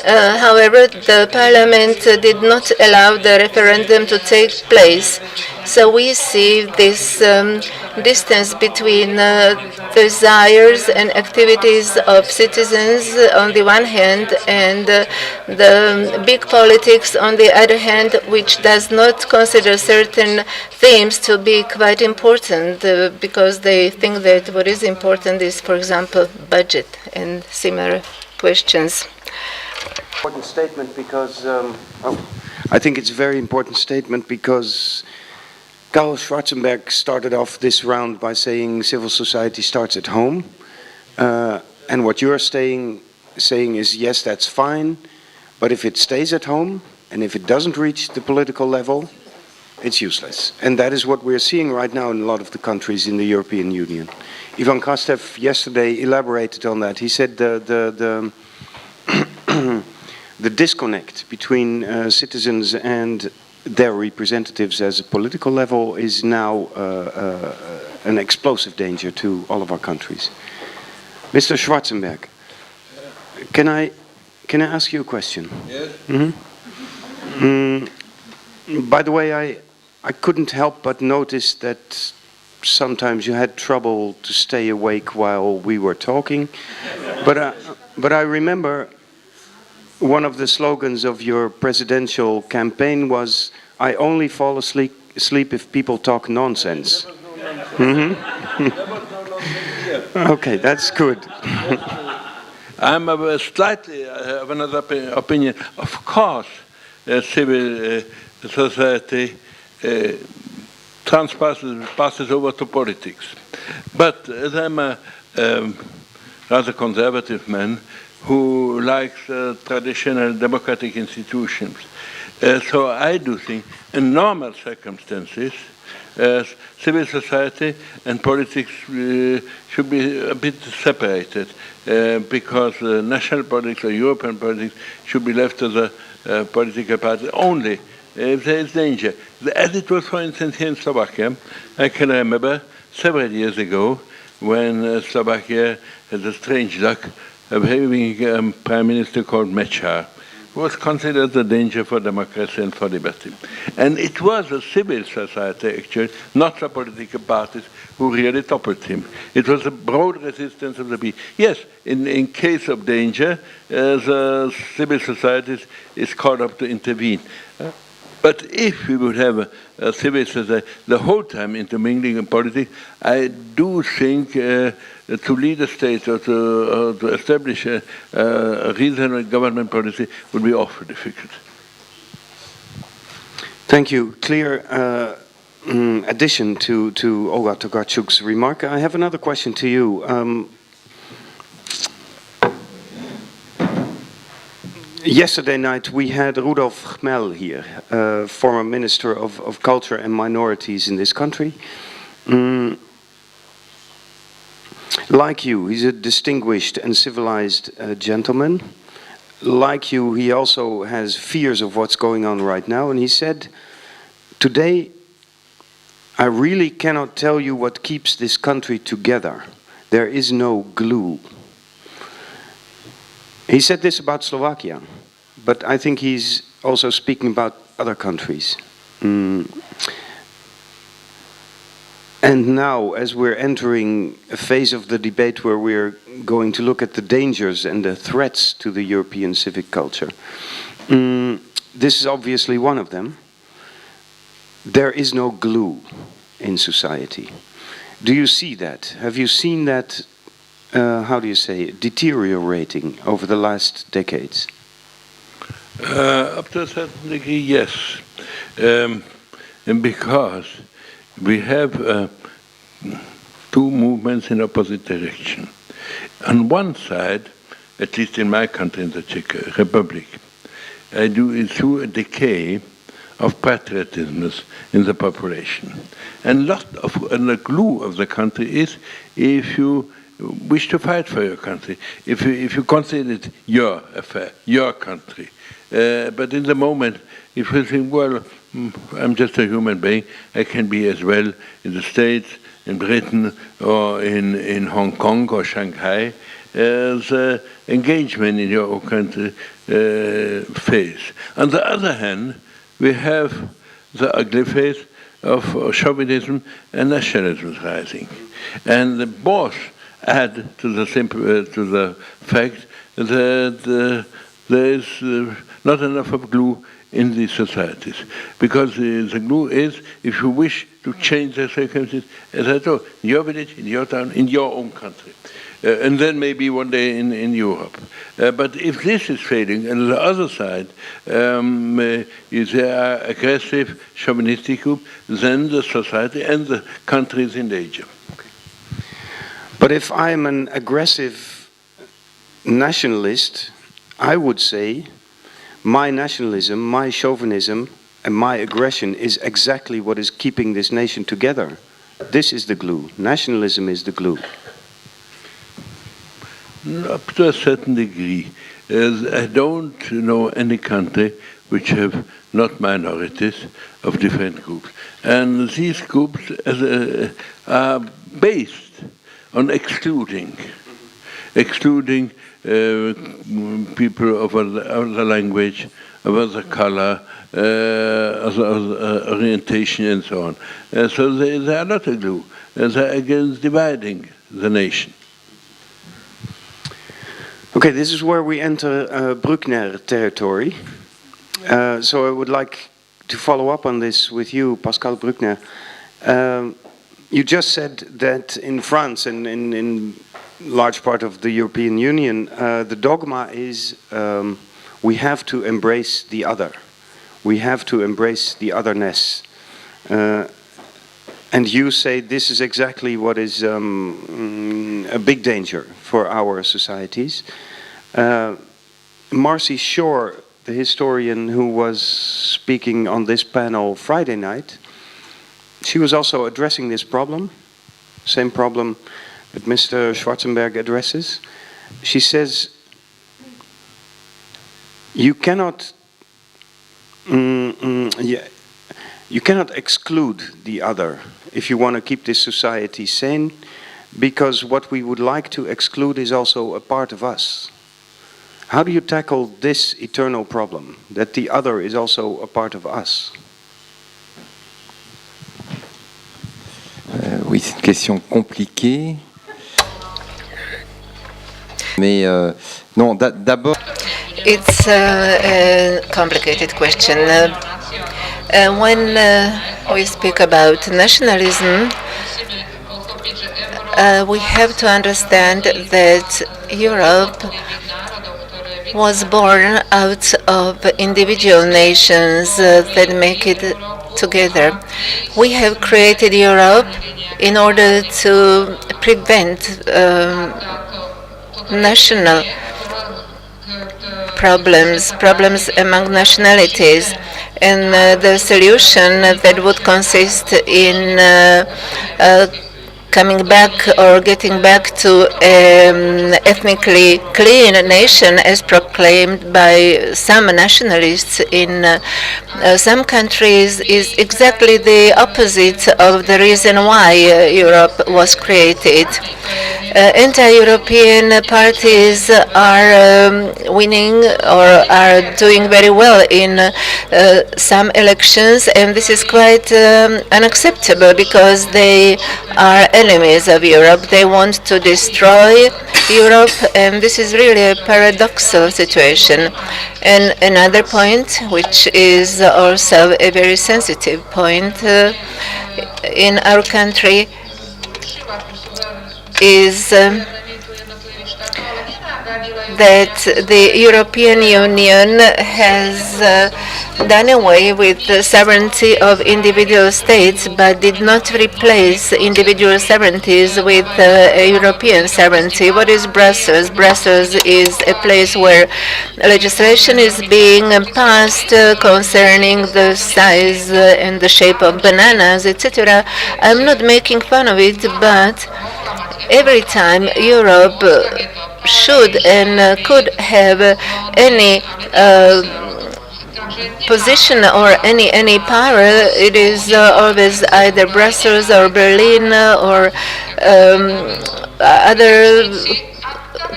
However, the parliament did not allow the referendum to take place. So we see this distance between desires and activities of citizens on the one hand, and the big politics on the other hand, which does not consider certain themes to be quite important because they think that what is important is, for example, budget and similar questions. Important statement because I think it's a very important statement because Karl Schwarzenberg started off this round by saying civil society starts at home, and what you're saying is yes, that's fine, but if it stays at home and if it doesn't reach the political level, it's useless. And that is what we're seeing right now in a lot of the countries in the European Union. Ivan Krastev yesterday elaborated on that. He said the disconnect between citizens and their representatives as a political level is now an explosive danger to all of our countries. Mr. Schwarzenberg, can I ask you a question? Yes. By the way, I couldn't help but notice that sometimes you had trouble to stay awake while we were talking, but I remember one of the slogans of your presidential campaign was, "I only fall asleep if people talk nonsense." Okay, that's good. I'm slightly of another opinion. Of course, civil society passes over to politics. But as I'm a rather conservative man who likes traditional democratic institutions, so I do think in normal circumstances, civil society and politics should be a bit separated because national politics or European politics should be left to the political party only if there is danger. As it was, for instance, here in Slovakia, I can remember several years ago when Slovakia had the strange luck of having a prime minister called Mečiar, who was considered a danger for democracy and for liberty. And it was a civil society, actually, not the political parties, who really toppled him. It was a broad resistance of the people. Yes, in case of danger, the civil society is called up to intervene. But if we would have a civil society the whole time intermingling in politics, I do think to lead a state or to establish a reasonable government policy would be awfully difficult. Thank you. Clear addition to Olga Tokarczuk's remark. I have another question to you. Yesterday night we had Rudolf Khmel here, former Minister of Culture and Minorities in this country. Like you, he's a distinguished and civilized gentleman. Like you, he also has fears of what's going on right now. And he said, today, I really cannot tell you what keeps this country together. There is no glue. He said this about Slovakia, but I think he's also speaking about other countries. And now, as we're entering a phase of the debate where we're going to look at the dangers and the threats to the European civic culture, this is obviously one of them. There is no glue in society. Do you see that? Have you seen that, how do you say it, deteriorating over the last decades? Up to a certain degree, yes. And because we have two movements in opposite direction. On one side, at least in my country, in the Czech Republic, I do see a decay of patriotism in the population. And the glue of the country is if you wish to fight for your country, if you consider it your affair, your country. But in the moment, if you think, well, I'm just a human being, I can be as well in the States, in Britain, or in Hong Kong or Shanghai, as engagement in your own country phase. On the other hand, we have the ugly face of chauvinism and nationalism rising. And both add to the fact that there is not enough of glue in these societies. Because the glue is, if you wish to change the circumstances, as I told, in your village, in your town, in your own country. And then maybe one day in Europe. But if this is failing, and the other side is there are aggressive chauvinistic group, then the society and the country is in danger. Okay. But if I'm an aggressive nationalist, I would say my nationalism, my chauvinism, and my aggression is exactly what is keeping this nation together. This is the glue. Nationalism is the glue. Up to a certain degree. I don't know any country which have not minorities of different groups. And these groups are based on excluding people of other language, of other color, other orientation, and so on. So they are not a glue. They are against dividing the nation. Okay, this is where we enter Bruckner territory. So I would like to follow up on this with you, Pascal Bruckner. You just said that in France and in large part of the European Union, the dogma is we have to embrace the other. We have to embrace the otherness. And you say this is exactly what is a big danger for our societies. Marcy Shore, the historian who was speaking on this panel Friday night, she was also addressing this problem, same problem that Mr. Schwarzenberg addresses. She says, you cannot exclude the other if you want to keep this society sane, because what we would like to exclude is also a part of us. How do you tackle this eternal problem, that the other is also a part of us? Oui, c'est une question compliquée. Mais non, d'abord. It's a complicated question. When we speak about nationalism, we have to understand that Europe was born out of individual nations that make it together. We have created Europe in order to prevent national problems among nationalities, and the solution that would consist in coming back or getting back to ethnically clean nation as proclaimed by some nationalists in some countries is exactly the opposite of the reason why Europe was created. Anti-European parties are winning or are doing very well in some elections, and this is quite unacceptable because they are enemies of Europe. They want to destroy Europe, and this is really a paradoxical situation. And another point, which is also a very sensitive point in our country, is that the European Union has done away with the sovereignty of individual states, but did not replace individual sovereignties with European sovereignty. What is Brussels? Brussels is a place where legislation is being passed concerning the size and the shape of bananas, etc. I'm not making fun of it, but every time Europe should and could have any position or any power, it is always either Brussels or Berlin or other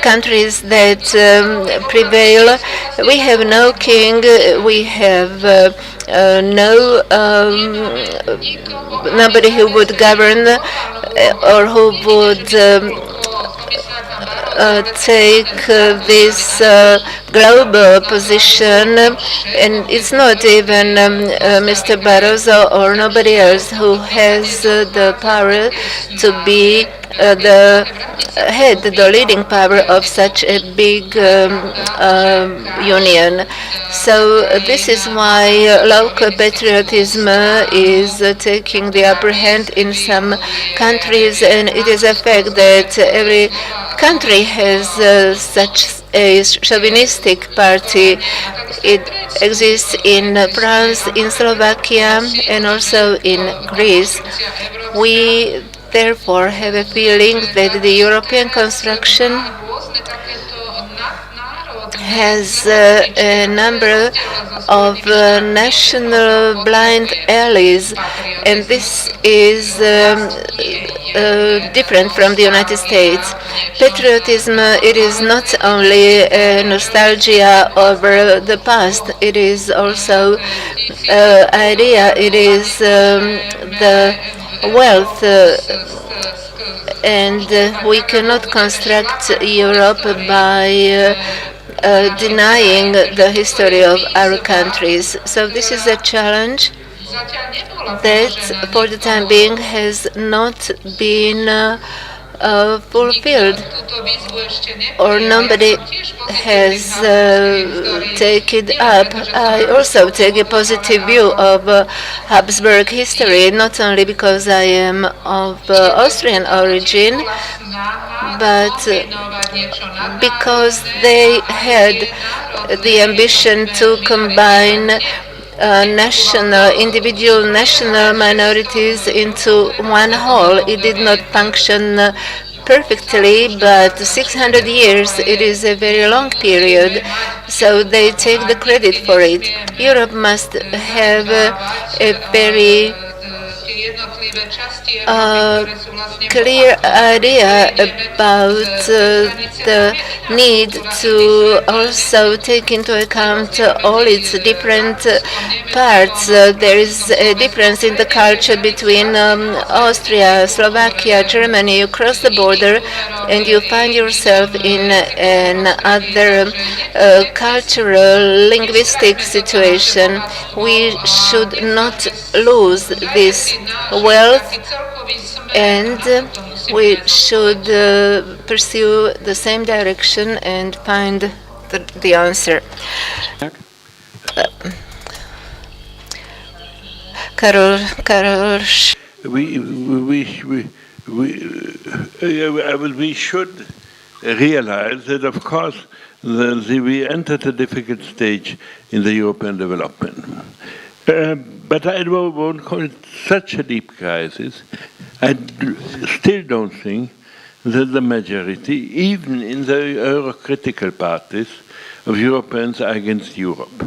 countries that prevail. We have no king, we have nobody who would govern or who would take this global position, and it's not even Mr. Barroso or nobody else who has the power to be the head, the leading power of such a big union. So this is why local patriotism is taking the upper hand in some countries, and it is a fact that every country has such a chauvinistic party. It exists in France, in Slovakia, and also in Greece. We therefore have a feeling that the European construction has a number of national blind alleys, and this is different from the United States. Patriotism, it is not only nostalgia over the past, it is also idea, it is the wealth, and we cannot construct Europe by denying the history of our countries. So this is a challenge that for the time being has not been fulfilled, or nobody has taken up. I also take a positive view of Habsburg history, not only because I am of Austrian origin, but because they had the ambition to combine individual national minorities into one whole. It did not function perfectly, but 600 years, it is a very long period, so they take the credit for it. Europe must have a very clear idea about the need to also take into account all its different parts. There is a difference in the culture between Austria, Slovakia, Germany. You cross the border and you find yourself in another cultural, linguistic situation. We should not lose this wealth, and we should pursue the same direction and find the answer. Karol. We should realize that, of course, we entered a difficult stage in the European development. But I won't call it such a deep crisis. I still don't think that the majority, even in the Euro-critical parties of Europeans, are against Europe.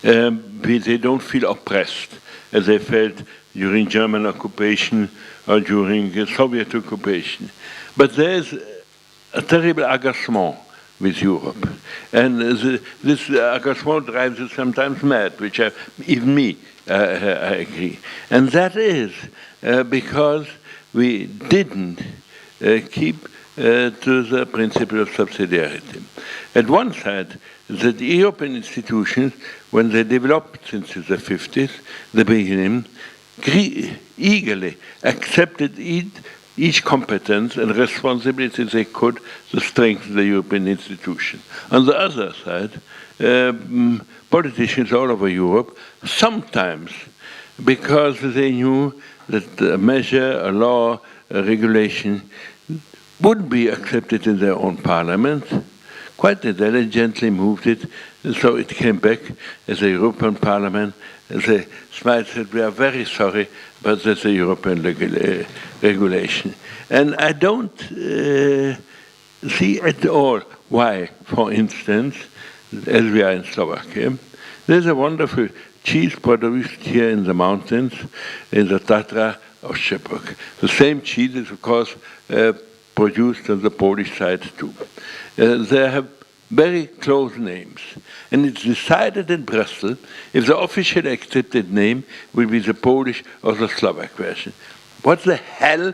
They don't feel oppressed as they felt during German occupation or during Soviet occupation. But there's a terrible agacement with Europe. And this agacement drives us sometimes mad, which even me, I agree. And that is because we didn't keep to the principle of subsidiarity. At one side, the European institutions, when they developed since the 50s, the beginning, eagerly accepted each competence and responsibility they could to strengthen the European institution. On the other side, politicians all over Europe, sometimes because they knew that a measure, a law, a regulation would be accepted in their own parliament, quite intelligently moved it, so it came back as a European Parliament. They smiled and said, we are very sorry, but that's a European regulation. And I don't see at all why, for instance, as we are in Slovakia, there's a wonderful cheese produced here in the mountains, in the Tatra of Szczepok. The same cheese is, of course, produced on the Polish side too. They have very close names. And it's decided in Brussels if the officially accepted name will be the Polish or the Slovak version. What the hell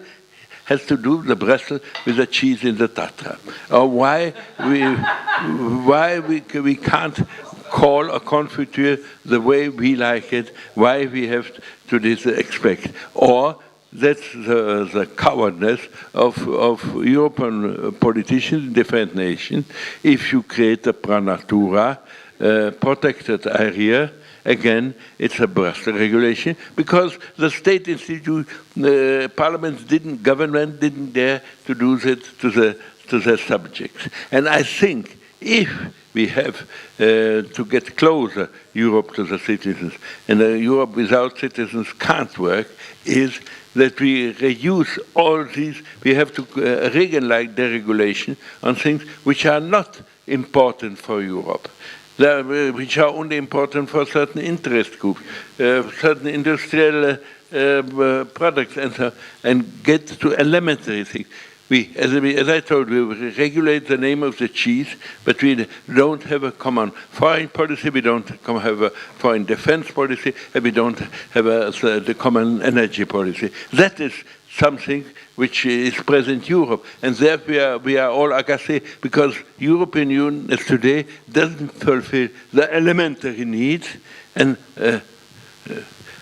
has to do the Brussels with the cheese in the Tatra? Or why we can't call a confiture the way we like it, why we have to expect? Or that's the cowardness of European politicians in different nations. If you create a pranatura, protected area, again, it's a Brussels regulation because the state institute, parliaments government didn't dare to do that to their subjects. And I think if we have to get closer Europe to the citizens, and Europe without citizens can't work, is that we reduce all these, we have to Reagan-like deregulation on things which are not important for Europe, which are only important for certain interest groups, certain industrial products, and get to elementary things. As I told you, we regulate the name of the cheese, but we don't have a common foreign policy, we don't have a foreign defense policy, and we don't have the common energy policy. That is something which is present in Europe. And there we are all agacé because European Union as today doesn't fulfill the elementary needs and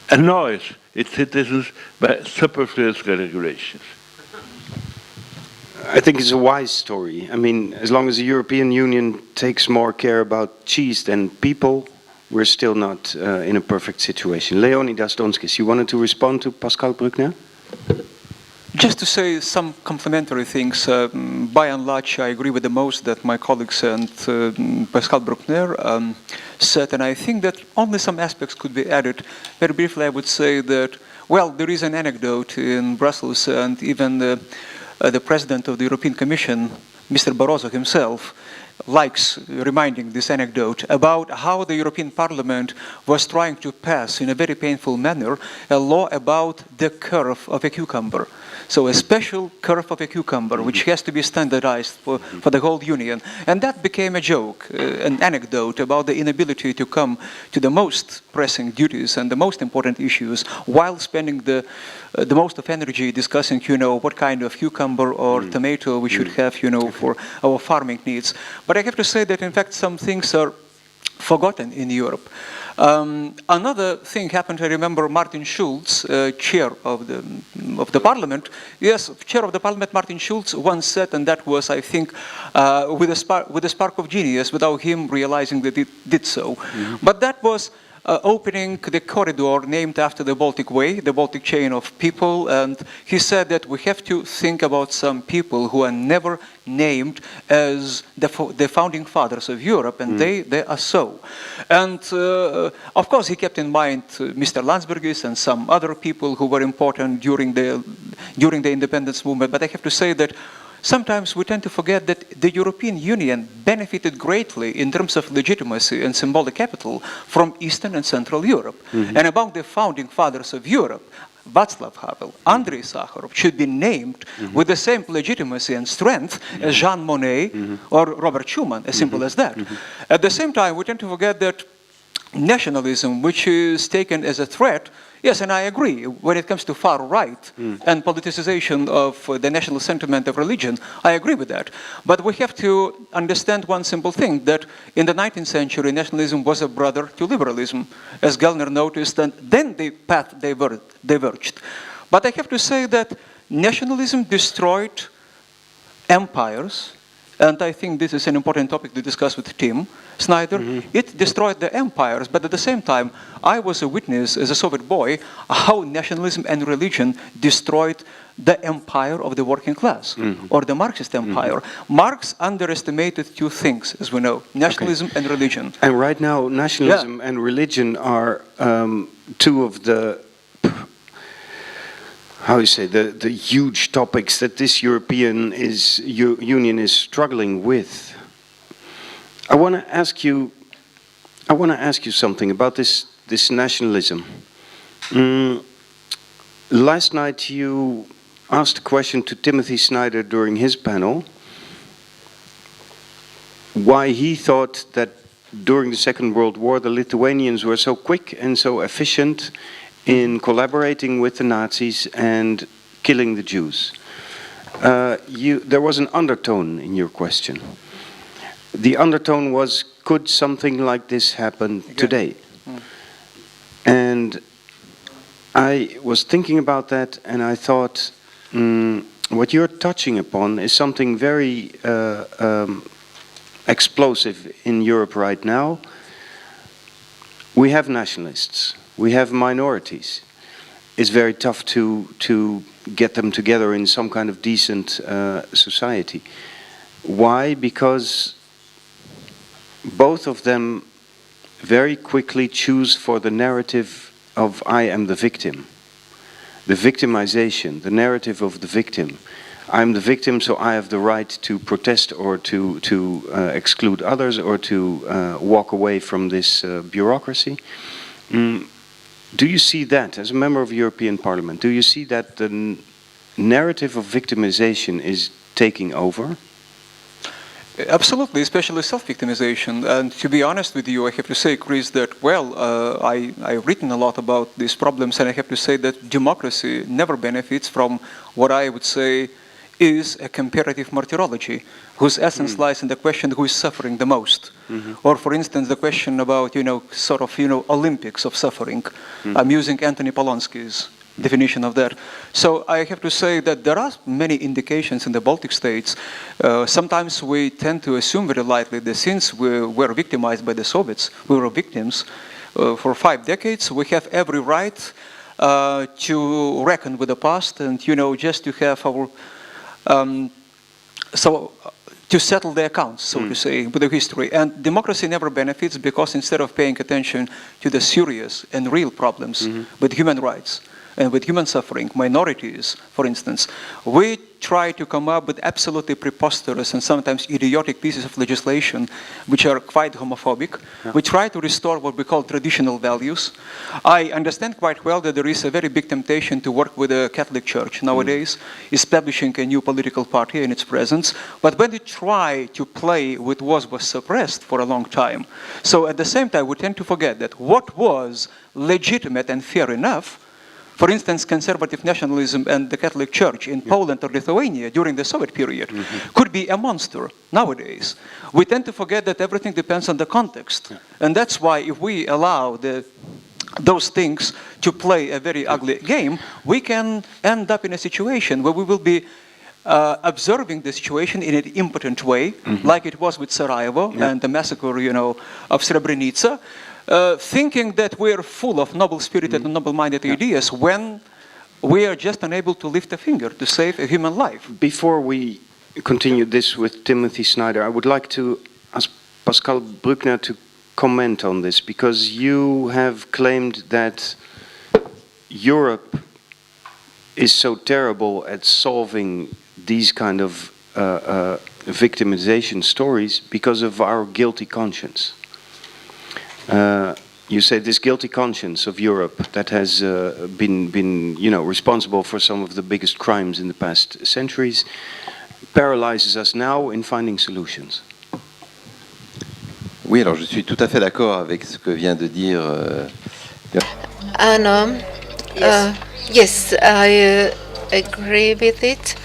annoys its citizens by superfluous regulations. I think it's a wise story. I mean, as long as the European Union takes more care about cheese than people, we're still not in a perfect situation. Leonidas Donskis, you wanted to respond to Pascal Bruckner? Just to say some complimentary things. By and large, I agree with the most that my colleagues and Pascal Bruckner said, and I think that only some aspects could be added. Very briefly, I would say that, well, there is an anecdote in Brussels, and even the president of the European Commission, Mr. Barroso himself, likes reminding this anecdote about how the European Parliament was trying to pass in a very painful manner a law about the curve of a cucumber. So a special curve of a cucumber, which has to be standardized for the whole Union. And that became a joke, an anecdote about the inability to come to the most pressing duties and the most important issues while spending the most of energy discussing, what kind of cucumber or tomato we should have, for our farming needs. But I have to say that, in fact, some things are forgotten in Europe. Another thing happened. I remember Martin Schulz, chair of the parliament. Yes, chair of the parliament, Martin Schulz once said, and that was, I think, with a spark of genius, without him realizing that it did so. But that was opening the corridor named after the Baltic Way, the Baltic chain of people, and he said that we have to think about some people who are never named as the founding fathers of Europe, and they are so. And of course, he kept in mind Mr. Landsbergis and some other people who were important during the independence movement. But I have to say that sometimes we tend to forget that the European Union benefited greatly in terms of legitimacy and symbolic capital from Eastern and Central Europe. And among the founding fathers of Europe, Václav Havel, Andrei Sakharov should be named with the same legitimacy and strength as Jean Monnet or Robert Schuman, as simple as that. At the same time, we tend to forget that nationalism, which is taken as a threat, yes, and I agree, when it comes to far right and politicization of the national sentiment of religion, I agree with that. But we have to understand one simple thing, that in the 19th century, nationalism was a brother to liberalism, as Gellner noticed, and then the path diverged. But I have to say that nationalism destroyed empires, and I think this is an important topic to discuss with Tim Snyder. It destroyed the empires, but at the same time, I was a witness as a Soviet boy how nationalism and religion destroyed the empire of the working class, or the Marxist empire. Marx underestimated two things, as we know, nationalism and religion. And right now, nationalism and religion are two of the, how you say, the huge topics that this Union is struggling with. I want to ask you something about this nationalism. Last night you asked a question to Timothy Snyder during his panel, why he thought that during the Second World War the Lithuanians were so quick and so efficient in collaborating with the Nazis and killing the Jews. There was an undertone in your question. The undertone was, could something like this happen today? And I was thinking about that, and I thought, what you're touching upon is something very explosive in Europe right now. We have nationalists. We have minorities. It's very tough to get them together in some kind of decent society. Why? Because both of them very quickly choose for the narrative of I am the victim. The victimization, the narrative of the victim. I'm the victim, so I have the right to protest or to exclude others or to walk away from this bureaucracy. Do you see that, as a member of the European Parliament, do you see that the narrative of victimization is taking over? Absolutely, especially self-victimization. And to be honest with you, I have to say, Chris, that, well, I've written a lot about these problems, and I have to say that democracy never benefits from what I would say is a comparative martyrology, whose essence lies in the question who is suffering the most. Or, for instance, the question about, Olympics of suffering. I'm using Anthony Polonsky's definition of that. So I have to say that there are many indications in the Baltic states. Sometimes we tend to assume very lightly that since we were victimized by the Soviets, we were victims for 5 decades, we have every right to reckon with the past and, just to have our, to settle the accounts, so to say, with the history. And democracy never benefits because instead of paying attention to the serious and real problems with human rights, and with human suffering, minorities, for instance, we try to come up with absolutely preposterous and sometimes idiotic pieces of legislation which are quite homophobic. We try to restore what we call traditional values. I understand quite well that there is a very big temptation to work with the Catholic Church nowadays, establishing a new political party in its presence. But when we try to play with what was suppressed for a long time, so at the same time we tend to forget that what was legitimate and fair enough, for instance, conservative nationalism and the Catholic Church in Poland or Lithuania during the Soviet period could be a monster nowadays. We tend to forget that everything depends on the context. And that's why if we allow those things to play a very ugly game, we can end up in a situation where we will be observing the situation in an impotent way, like it was with Sarajevo and the massacre, of Srebrenica. thinking that we're full of noble-spirited and noble-minded ideas when we are just unable to lift a finger to save a human life. Before we continue this with Timothy Snyder, I would like to ask Pascal Bruckner to comment on this, because you have claimed that Europe is so terrible at solving these kind of victimization stories because of our guilty conscience. You say this guilty conscience of Europe that has been responsible for some of the biggest crimes in the past centuries paralyzes us now in finding solutions. Oui, alors je suis tout à fait d'accord avec ce que vient de dire. Yes, I agree with it.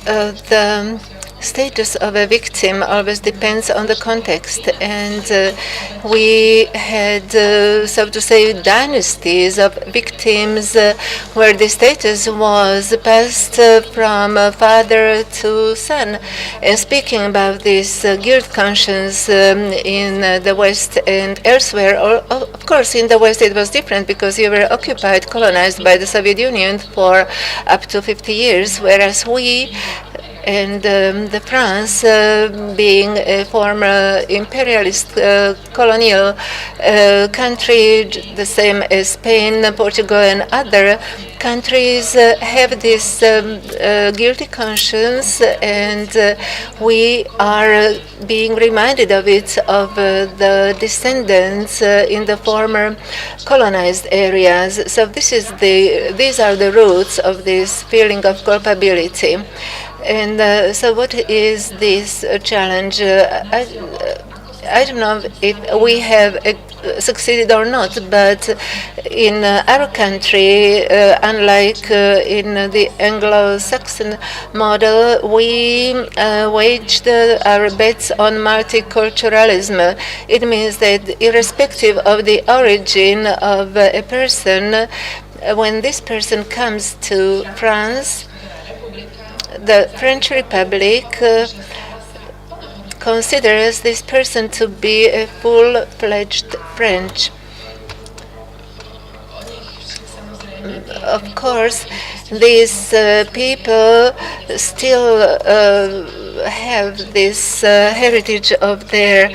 The status of a victim always depends on the context, and we had, so to say, dynasties of victims where the status was passed from father to son. And speaking about this guilt conscience in the West and elsewhere, of course in the West it was different because you were occupied, colonized by the Soviet Union for up to 50 years, whereas we and the France, being a former imperialist colonial country, the same as Spain, Portugal, and other countries, have this guilty conscience, and we are being reminded of it, of the descendants in the former colonized areas. So these are the roots of this feeling of culpability. And so what is this challenge? I don't know if we have succeeded or not, but in our country, unlike in the Anglo-Saxon model, we waged our bets on multiculturalism. It means that irrespective of the origin of a person, when this person comes to France, the French Republic considers this person to be a full-fledged French. Of course, these people still have this heritage of their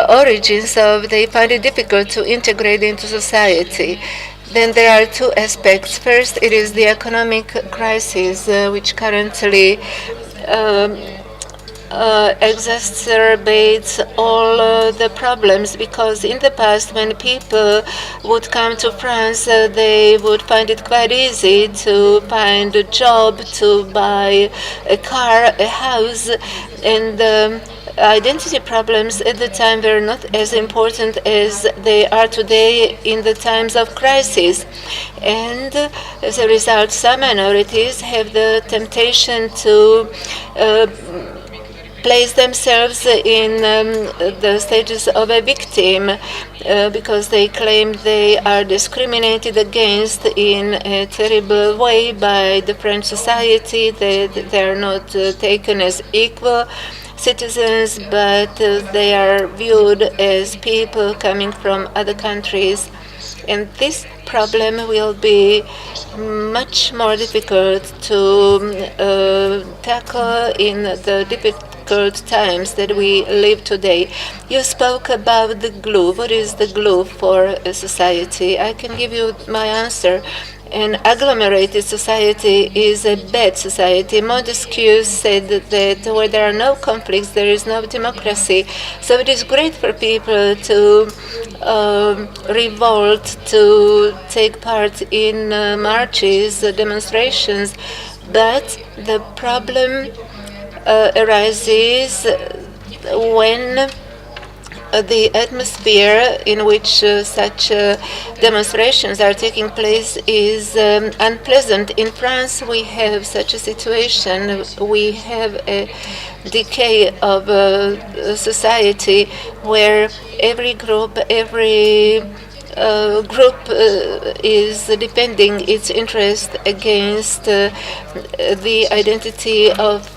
origins, so they find it difficult to integrate into society. Then there are two aspects. First, it is the economic crisis, which currently exacerbates all the problems, because in the past, when people would come to France, they would find it quite easy to find a job, to buy a car, a house, and identity problems at the time were not as important as they are today in the times of crisis. And as a result, some minorities have the temptation to place themselves in the status of a victim because they claim they are discriminated against in a terrible way by the French society, that they are not taken as equal citizens, but they are viewed as people coming from other countries. And this problem will be much more difficult to tackle in the difficult times that we live today. You spoke about the glue. What is the glue for a society? I can give you my answer. An agglomerated society is a bad society. Montesquieu said that where there are no conflicts, there is no democracy. So it is great for people to revolt, to take part in marches, demonstrations, but the problem arises when the atmosphere in which such demonstrations are taking place is unpleasant. In France, we have such a situation. We have a decay of society where every group, every group is defending its interest against the identity of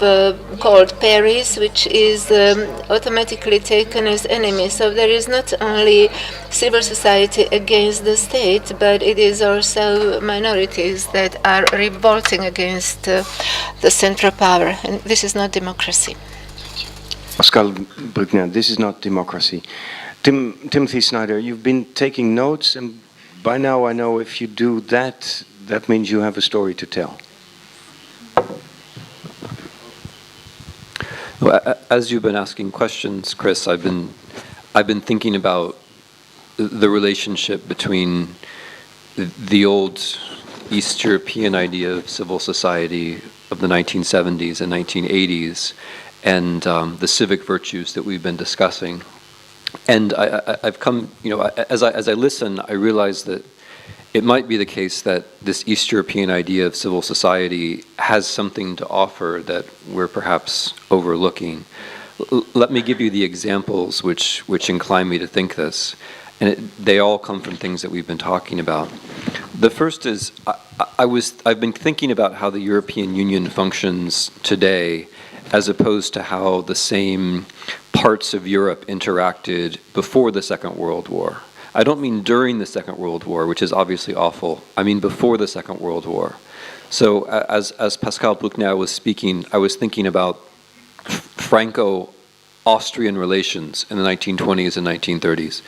called Paris, which is automatically taken as enemy. So there is not only civil society against the state, but it is also minorities that are revolting against the central power, and this is not democracy. Pascal Bruckner, this is not democracy. Timothy Snyder, you've been taking notes, and by now I know if you do that, that means you have a story to tell. Well, as you've been asking questions, Chris, I've been thinking about the relationship between the old East European idea of civil society of the 1970s and 1980s and the civic virtues that we've been discussing. And I've come, as I listen, I realize that it might be the case that this East European idea of civil society has something to offer that we're perhaps overlooking. Let me give you the examples which incline me to think this. And they all come from things that we've been talking about. The first is, I've been thinking about how the European Union functions today as opposed to how the same parts of Europe interacted before the Second World War. I don't mean during the Second World War, which is obviously awful. I mean before the Second World War. So as Pascal Bruckner was speaking, I was thinking about Franco-Austrian relations in the 1920s and 1930s.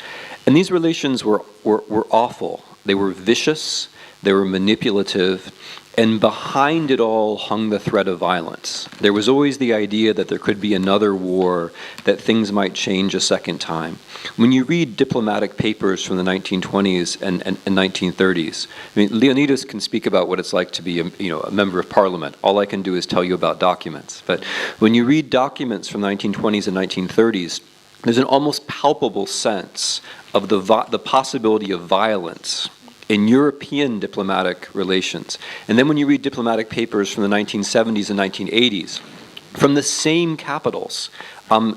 And these relations were awful. They were vicious, they were manipulative, and behind it all hung the threat of violence. There was always the idea that there could be another war, that things might change a second time. When you read diplomatic papers from the 1920s and 1930s, I mean, Leonidas can speak about what it's like to be a member of parliament. All I can do is tell you about documents. But when you read documents from the 1920s and 1930s, there's an almost palpable sense of the possibility of violence in European diplomatic relations. And then when you read diplomatic papers from the 1970s and 1980s, from the same capitals,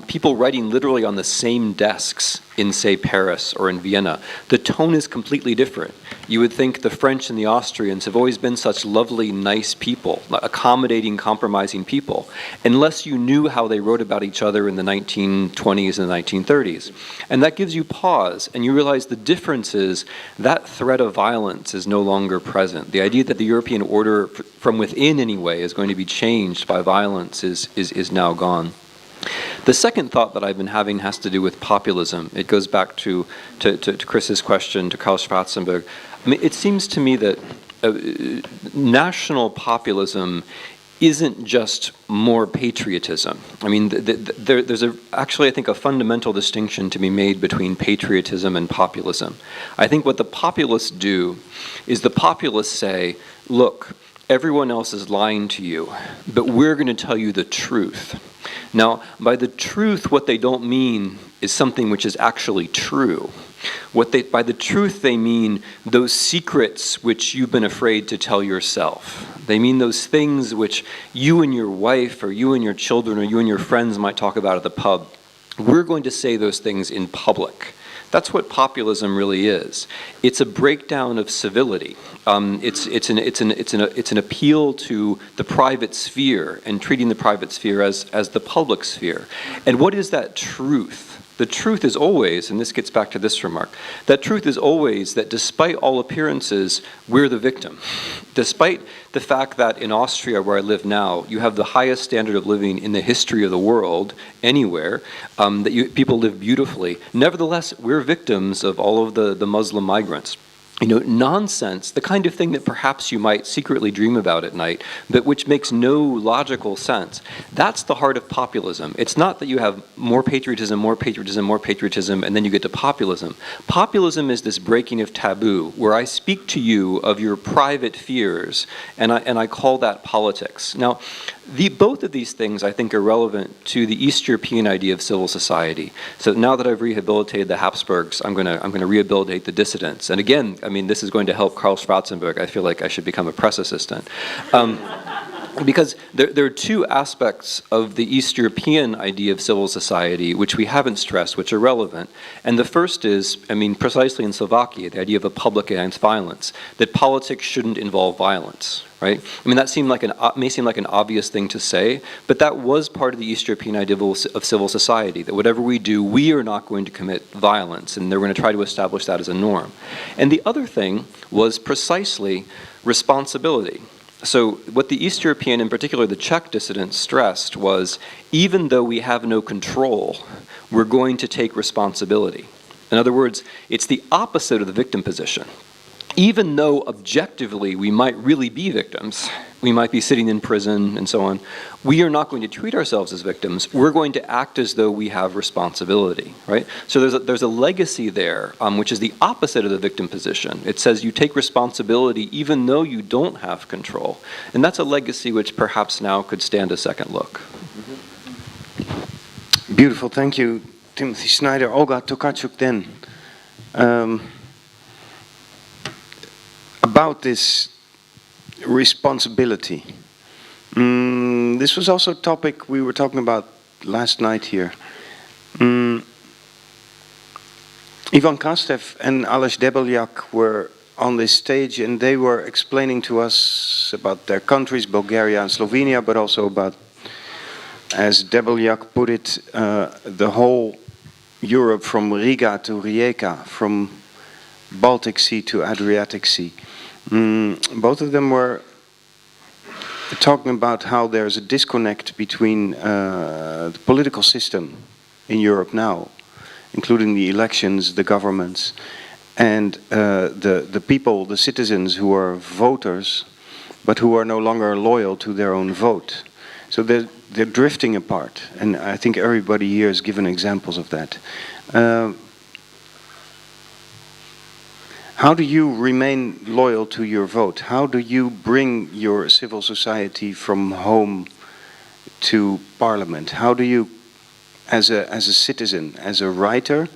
people writing literally on the same desks in, say, Paris or in Vienna, the tone is completely different. You would think the French and the Austrians have always been such lovely, nice people, accommodating, compromising people, unless you knew how they wrote about each other in the 1920s and the 1930s. And that gives you pause, and you realize the difference is that threat of violence is no longer present. The idea that the European order, from within anyway, is going to be changed by violence is now gone. The second thought that I've been having has to do with populism. It goes back to Chris's question, to Karl Schwarzenberg. I mean, it seems to me that national populism isn't just more patriotism. I mean, there's actually, I think, a fundamental distinction to be made between patriotism and populism. I think what the populists do is the populists say, look, everyone else is lying to you, but we're going to tell you the truth. Now, by the truth, what they don't mean is something which is actually true. By the truth, they mean those secrets which you've been afraid to tell yourself. They mean those things which you and your wife, or you and your children, or you and your friends might talk about at the pub. We're going to say those things in public. That's what populism really is. It's a breakdown of civility. It's an appeal to the private sphere and treating the private sphere as the public sphere. And what is that truth? The truth is always, and this gets back to this remark, that truth is always that despite all appearances, we're the victim. Despite the fact that in Austria, where I live now, you have the highest standard of living in the history of the world, anywhere, people live beautifully. Nevertheless, we're victims of all of the Muslim migrants. Nonsense, the kind of thing that perhaps you might secretly dream about at night, but which makes no logical sense. That's the heart of populism. It's not that you have more patriotism, and then you get to populism. Populism is this breaking of taboo, where I speak to you of your private fears, and I call that politics. Now, both of these things, I think, are relevant to the East European idea of civil society. So now that I've rehabilitated the Habsburgs, I'm going to rehabilitate the dissidents. And again, I mean, this is going to help Karl Schwarzenberg. I feel like I should become a press assistant. because there are two aspects of the East European idea of civil society which we haven't stressed, which are relevant. And the first is, I mean, precisely in Slovakia, the idea of a public against violence, that politics shouldn't involve violence, right? I mean, that may seem like an obvious thing to say, but that was part of the East European idea of civil society, that whatever we do, we are not going to commit violence, and they're going to try to establish that as a norm. And the other thing was precisely responsibility. So what the East European, in particular the Czech dissidents, stressed was, even though we have no control, we're going to take responsibility. In other words, it's the opposite of the victim position. Even though objectively we might really be victims, we might be sitting in prison and so on, we are not going to treat ourselves as victims. We're going to act as though we have responsibility, right? So there's a legacy there, which is the opposite of the victim position. It says you take responsibility even though you don't have control. And that's a legacy which perhaps now could stand a second look. Beautiful, thank you, Timothy Snyder. Olga Tokarczuk then. About this responsibility. This was also a topic we were talking about last night here. Ivan Krastev and Aleš Debeljak were on this stage and they were explaining to us about their countries, Bulgaria and Slovenia, but also about, as Debeljak put it, the whole Europe from Riga to Rijeka, from Baltic Sea to Adriatic Sea. Both of them were talking about how there's a disconnect between the political system in Europe now, including the elections, the governments, and the people, the citizens who are voters, but who are no longer loyal to their own vote. So they're drifting apart, and I think everybody here has given examples of that. How do you remain loyal to your vote? How do you bring your civil society from home to parliament? How do you, as a citizen, as a writer,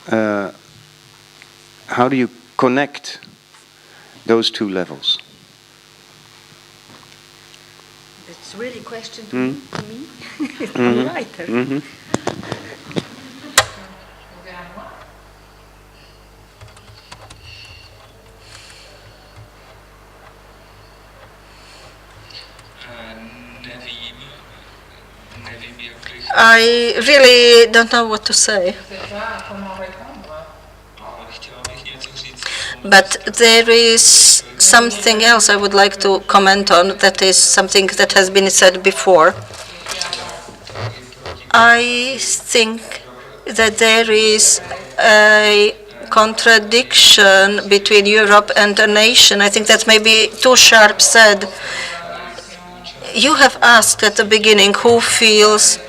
how do you connect those two levels? It's really a question to me. I'm a writer. I really don't know what to say. But there is something else I would like to comment on, that is something that has been said before. I think that there is a contradiction between Europe and a nation. I think that may be too sharp said. You have asked at the beginning who feels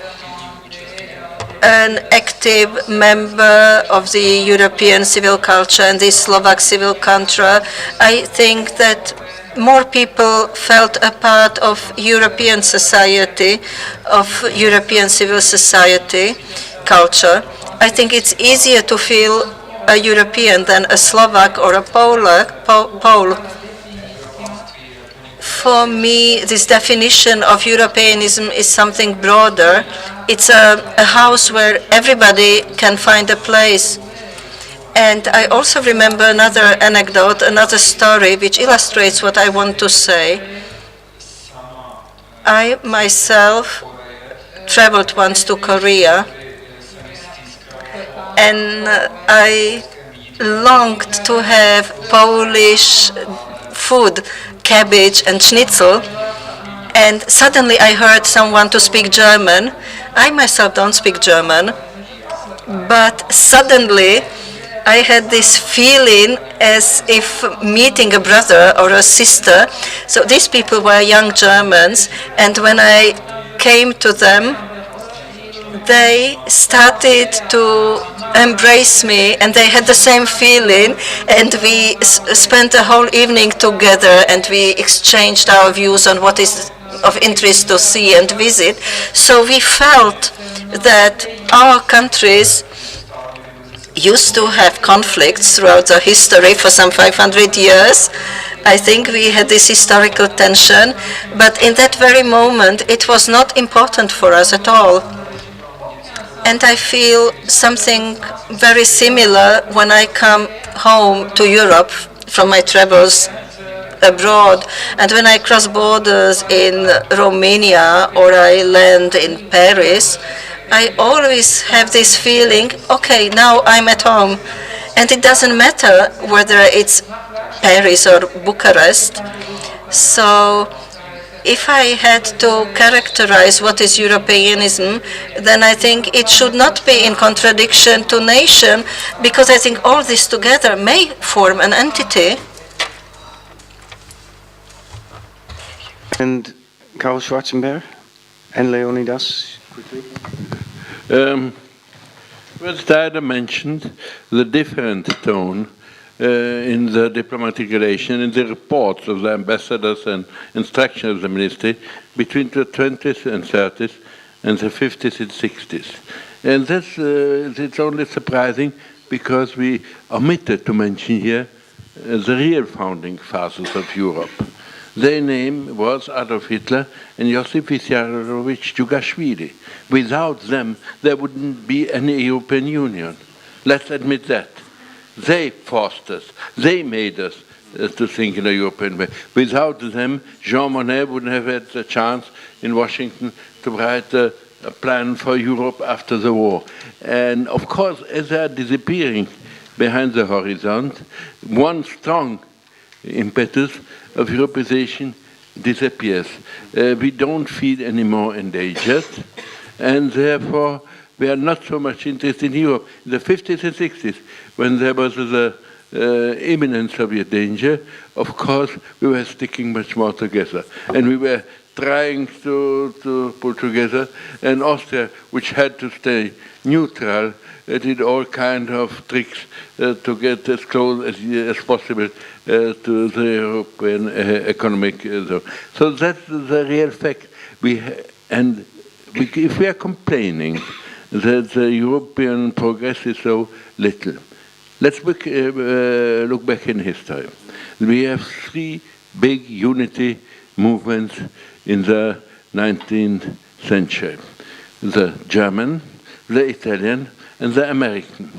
an active member of the European civil culture and the Slovak civil culture. I think that more people felt a part of European society, of European civil society culture. I think it's easier to feel a European than a Slovak or a Pole. For me, this definition of Europeanism is something broader. It's a house where everybody can find a place. And I also remember another anecdote, another story, which illustrates what I want to say. I myself traveled once to Korea, and I longed to have Polish food, cabbage and schnitzel, and suddenly I heard someone to speak German. I myself don't speak German, but suddenly I had this feeling as if meeting a brother or a sister. So these people were young Germans, and when I came to them, they started to embrace me, and they had the same feeling, and we spent the whole evening together, and we exchanged our views on what is of interest to see and visit. So we felt that our countries used to have conflicts throughout the history for some 500 years, I think we had this historical tension, but in that very moment, it was not important for us at all. And I feel something very similar when I come home to Europe from my travels abroad, and when I cross borders in Romania or I land in Paris, I always have this feeling, okay, now I'm at home. And it doesn't matter whether it's Paris or Bucharest. So if I had to characterize what is Europeanism, then I think it should not be in contradiction to nation, because I think all this together may form an entity. And Karl Schwarzenberg and Leonidas, quickly. Well, Steiner mentioned the different tone in the diplomatic relation, in the reports of the ambassadors and instructions of the ministry between the 20s and 30s and the 50s and 60s. And that's it's only surprising because we omitted to mention here the real founding fathers of Europe. Their name was Adolf Hitler and Josip Vissarionovich Djougashvili. Without them, there wouldn't be any European Union. Let's admit that. They forced us. They made us to think in a European way. Without them, Jean Monnet wouldn't have had the chance in Washington to write a plan for Europe after the war. And of course, as they are disappearing behind the horizon, one strong impetus of Europeization disappears. We don't feel anymore endangered, and therefore we are not so much interested in Europe. In the 50s and 60s, when there was the imminent Soviet danger, of course we were sticking much more together, and we were trying to pull together, and Austria, which had to stay neutral, did all kinds of tricks to get as close as possible to the European economic zone. So that's the real fact. If we are complaining that the European progress is so little, let's look back in history. We have three big unity movements in the 19th century: the German, the Italian, and the American.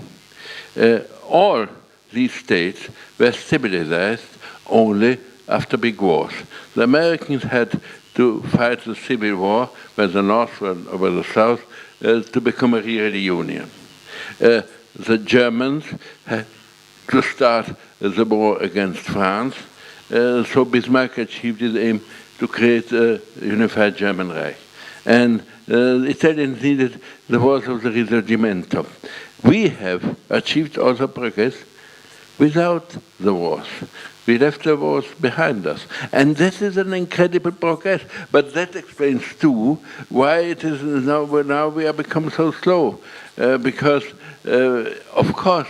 All these states were stabilized only after big wars. The Americans had to fight the Civil War, whether the North or whether the South, to become a real union. The Germans had to start the war against France, so Bismarck achieved his aim to create a unified German Reich. And the Italians needed the wars of the Risorgimento. We have achieved also progress without the wars. We left the wars behind us. And this is an incredible progress. But that explains too why it is now we have become so slow. Because, of course,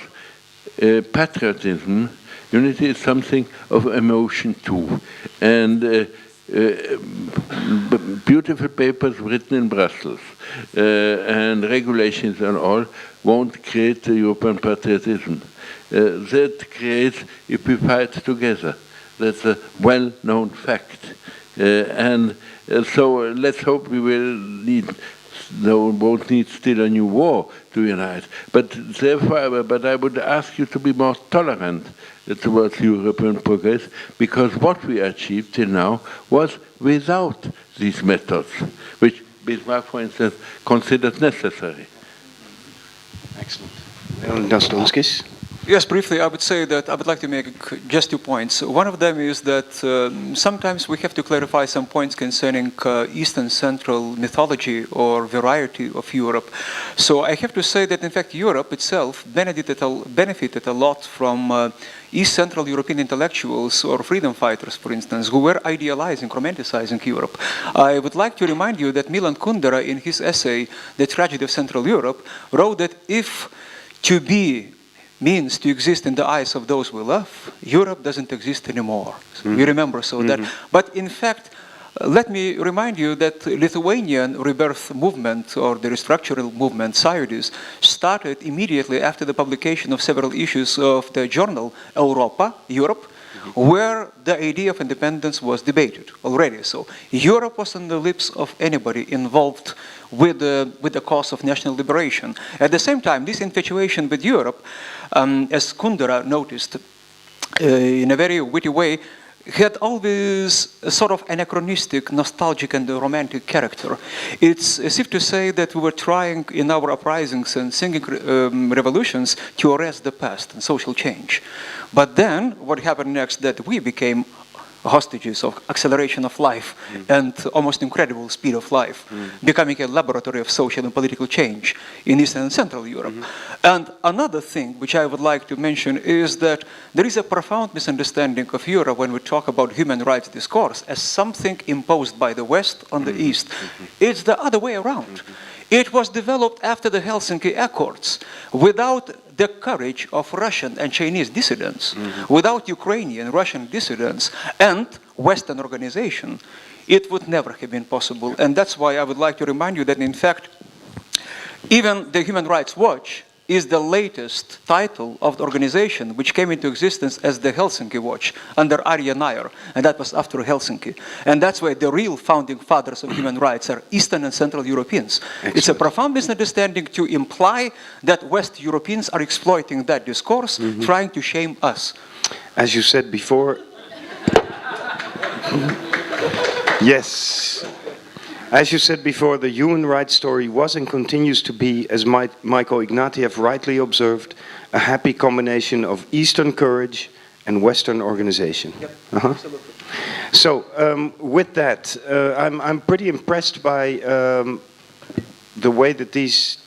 patriotism, unity is something of emotion too. And beautiful papers written in Brussels and regulations and all won't create European patriotism. That creates if we fight together. That's a well-known fact. So let's hope we won't need still a new war to unite. But I would ask you to be more tolerant towards European progress, because what we achieved till now was without these methods, which Bismarck, for instance, considered necessary. Excellent. Leonidas Donskis. Yes, briefly, I would say that I would like to make just 2 points. One of them is that sometimes we have to clarify some points concerning Eastern Central mythology or variety of Europe. So I have to say that, in fact, Europe itself benefited a lot from East Central European intellectuals or freedom fighters, for instance, who were idealizing, romanticizing Europe. I would like to remind you that Milan Kundera, in his essay, The Tragedy of Central Europe, wrote that if to be means to exist in the eyes of those we love, Europe doesn't exist anymore. You remember that. But in fact, let me remind you that Lithuanian rebirth movement or the restructural movement, Sąjūdis, started immediately after the publication of several issues of the journal Europa, Europe, where the idea of independence was debated already. So Europe was on the lips of anybody involved with the cause of national liberation. At the same time, this infatuation with Europe, as Kundera noticed in a very witty way, had always a sort of anachronistic, nostalgic, and romantic character. It's as if to say that we were trying in our uprisings and singing revolutions to arrest the past and social change. But then, what happened next, that we became hostages of acceleration of life and almost incredible speed of life, becoming a laboratory of social and political change in Eastern and Central Europe. And another thing which I would like to mention is that there is a profound misunderstanding of Europe when we talk about human rights discourse as something imposed by the West on the East. It's the other way around. It was developed after the Helsinki Accords without the courage of Russian and Chinese dissidents, without Ukrainian, Russian dissidents, and Western organization. It would never have been possible. And that's why I would like to remind you that, in fact, even the Human Rights Watch is the latest title of the organization which came into existence as the Helsinki Watch under Arja Nair, and that was after Helsinki. And that's why the real founding fathers of human rights are Eastern and Central Europeans. Excellent. It's a profound misunderstanding to imply that West Europeans are exploiting that discourse, trying to shame us. As you said before, yes. As you said before, the human rights story was and continues to be, as Michael Ignatieff rightly observed, a happy combination of Eastern courage and Western organization. Yep, absolutely. So, with that, I'm pretty impressed by the way that these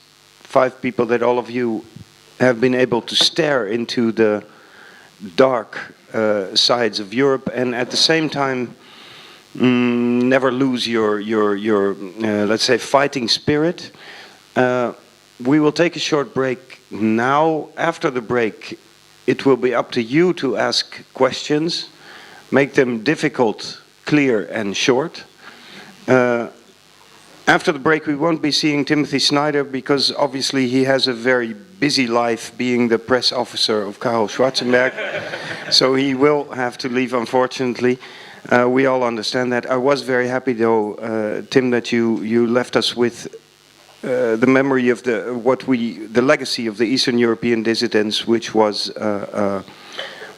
5 people, that all of you have been able to stare into the dark sides of Europe, and at the same time never lose your let's say, fighting spirit. We will take a short break now. After the break, it will be up to you to ask questions. Make them difficult, clear, and short. After the break, we won't be seeing Timothy Snyder because obviously he has a very busy life being the press officer of Karel Schwarzenberg. So he will have to leave, unfortunately. We all understand that. I was very happy, though, Tim, that you left us with the memory of the legacy of the Eastern European dissidents, which was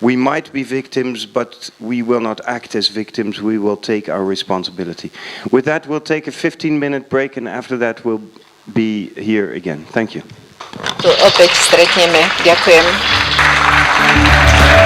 we might be victims, but we will not act as victims. We will take our responsibility. With that, we'll take a 15-minute break, and after that, we'll be here again. Thank you. Tu opäť stretneme. Ďakujem.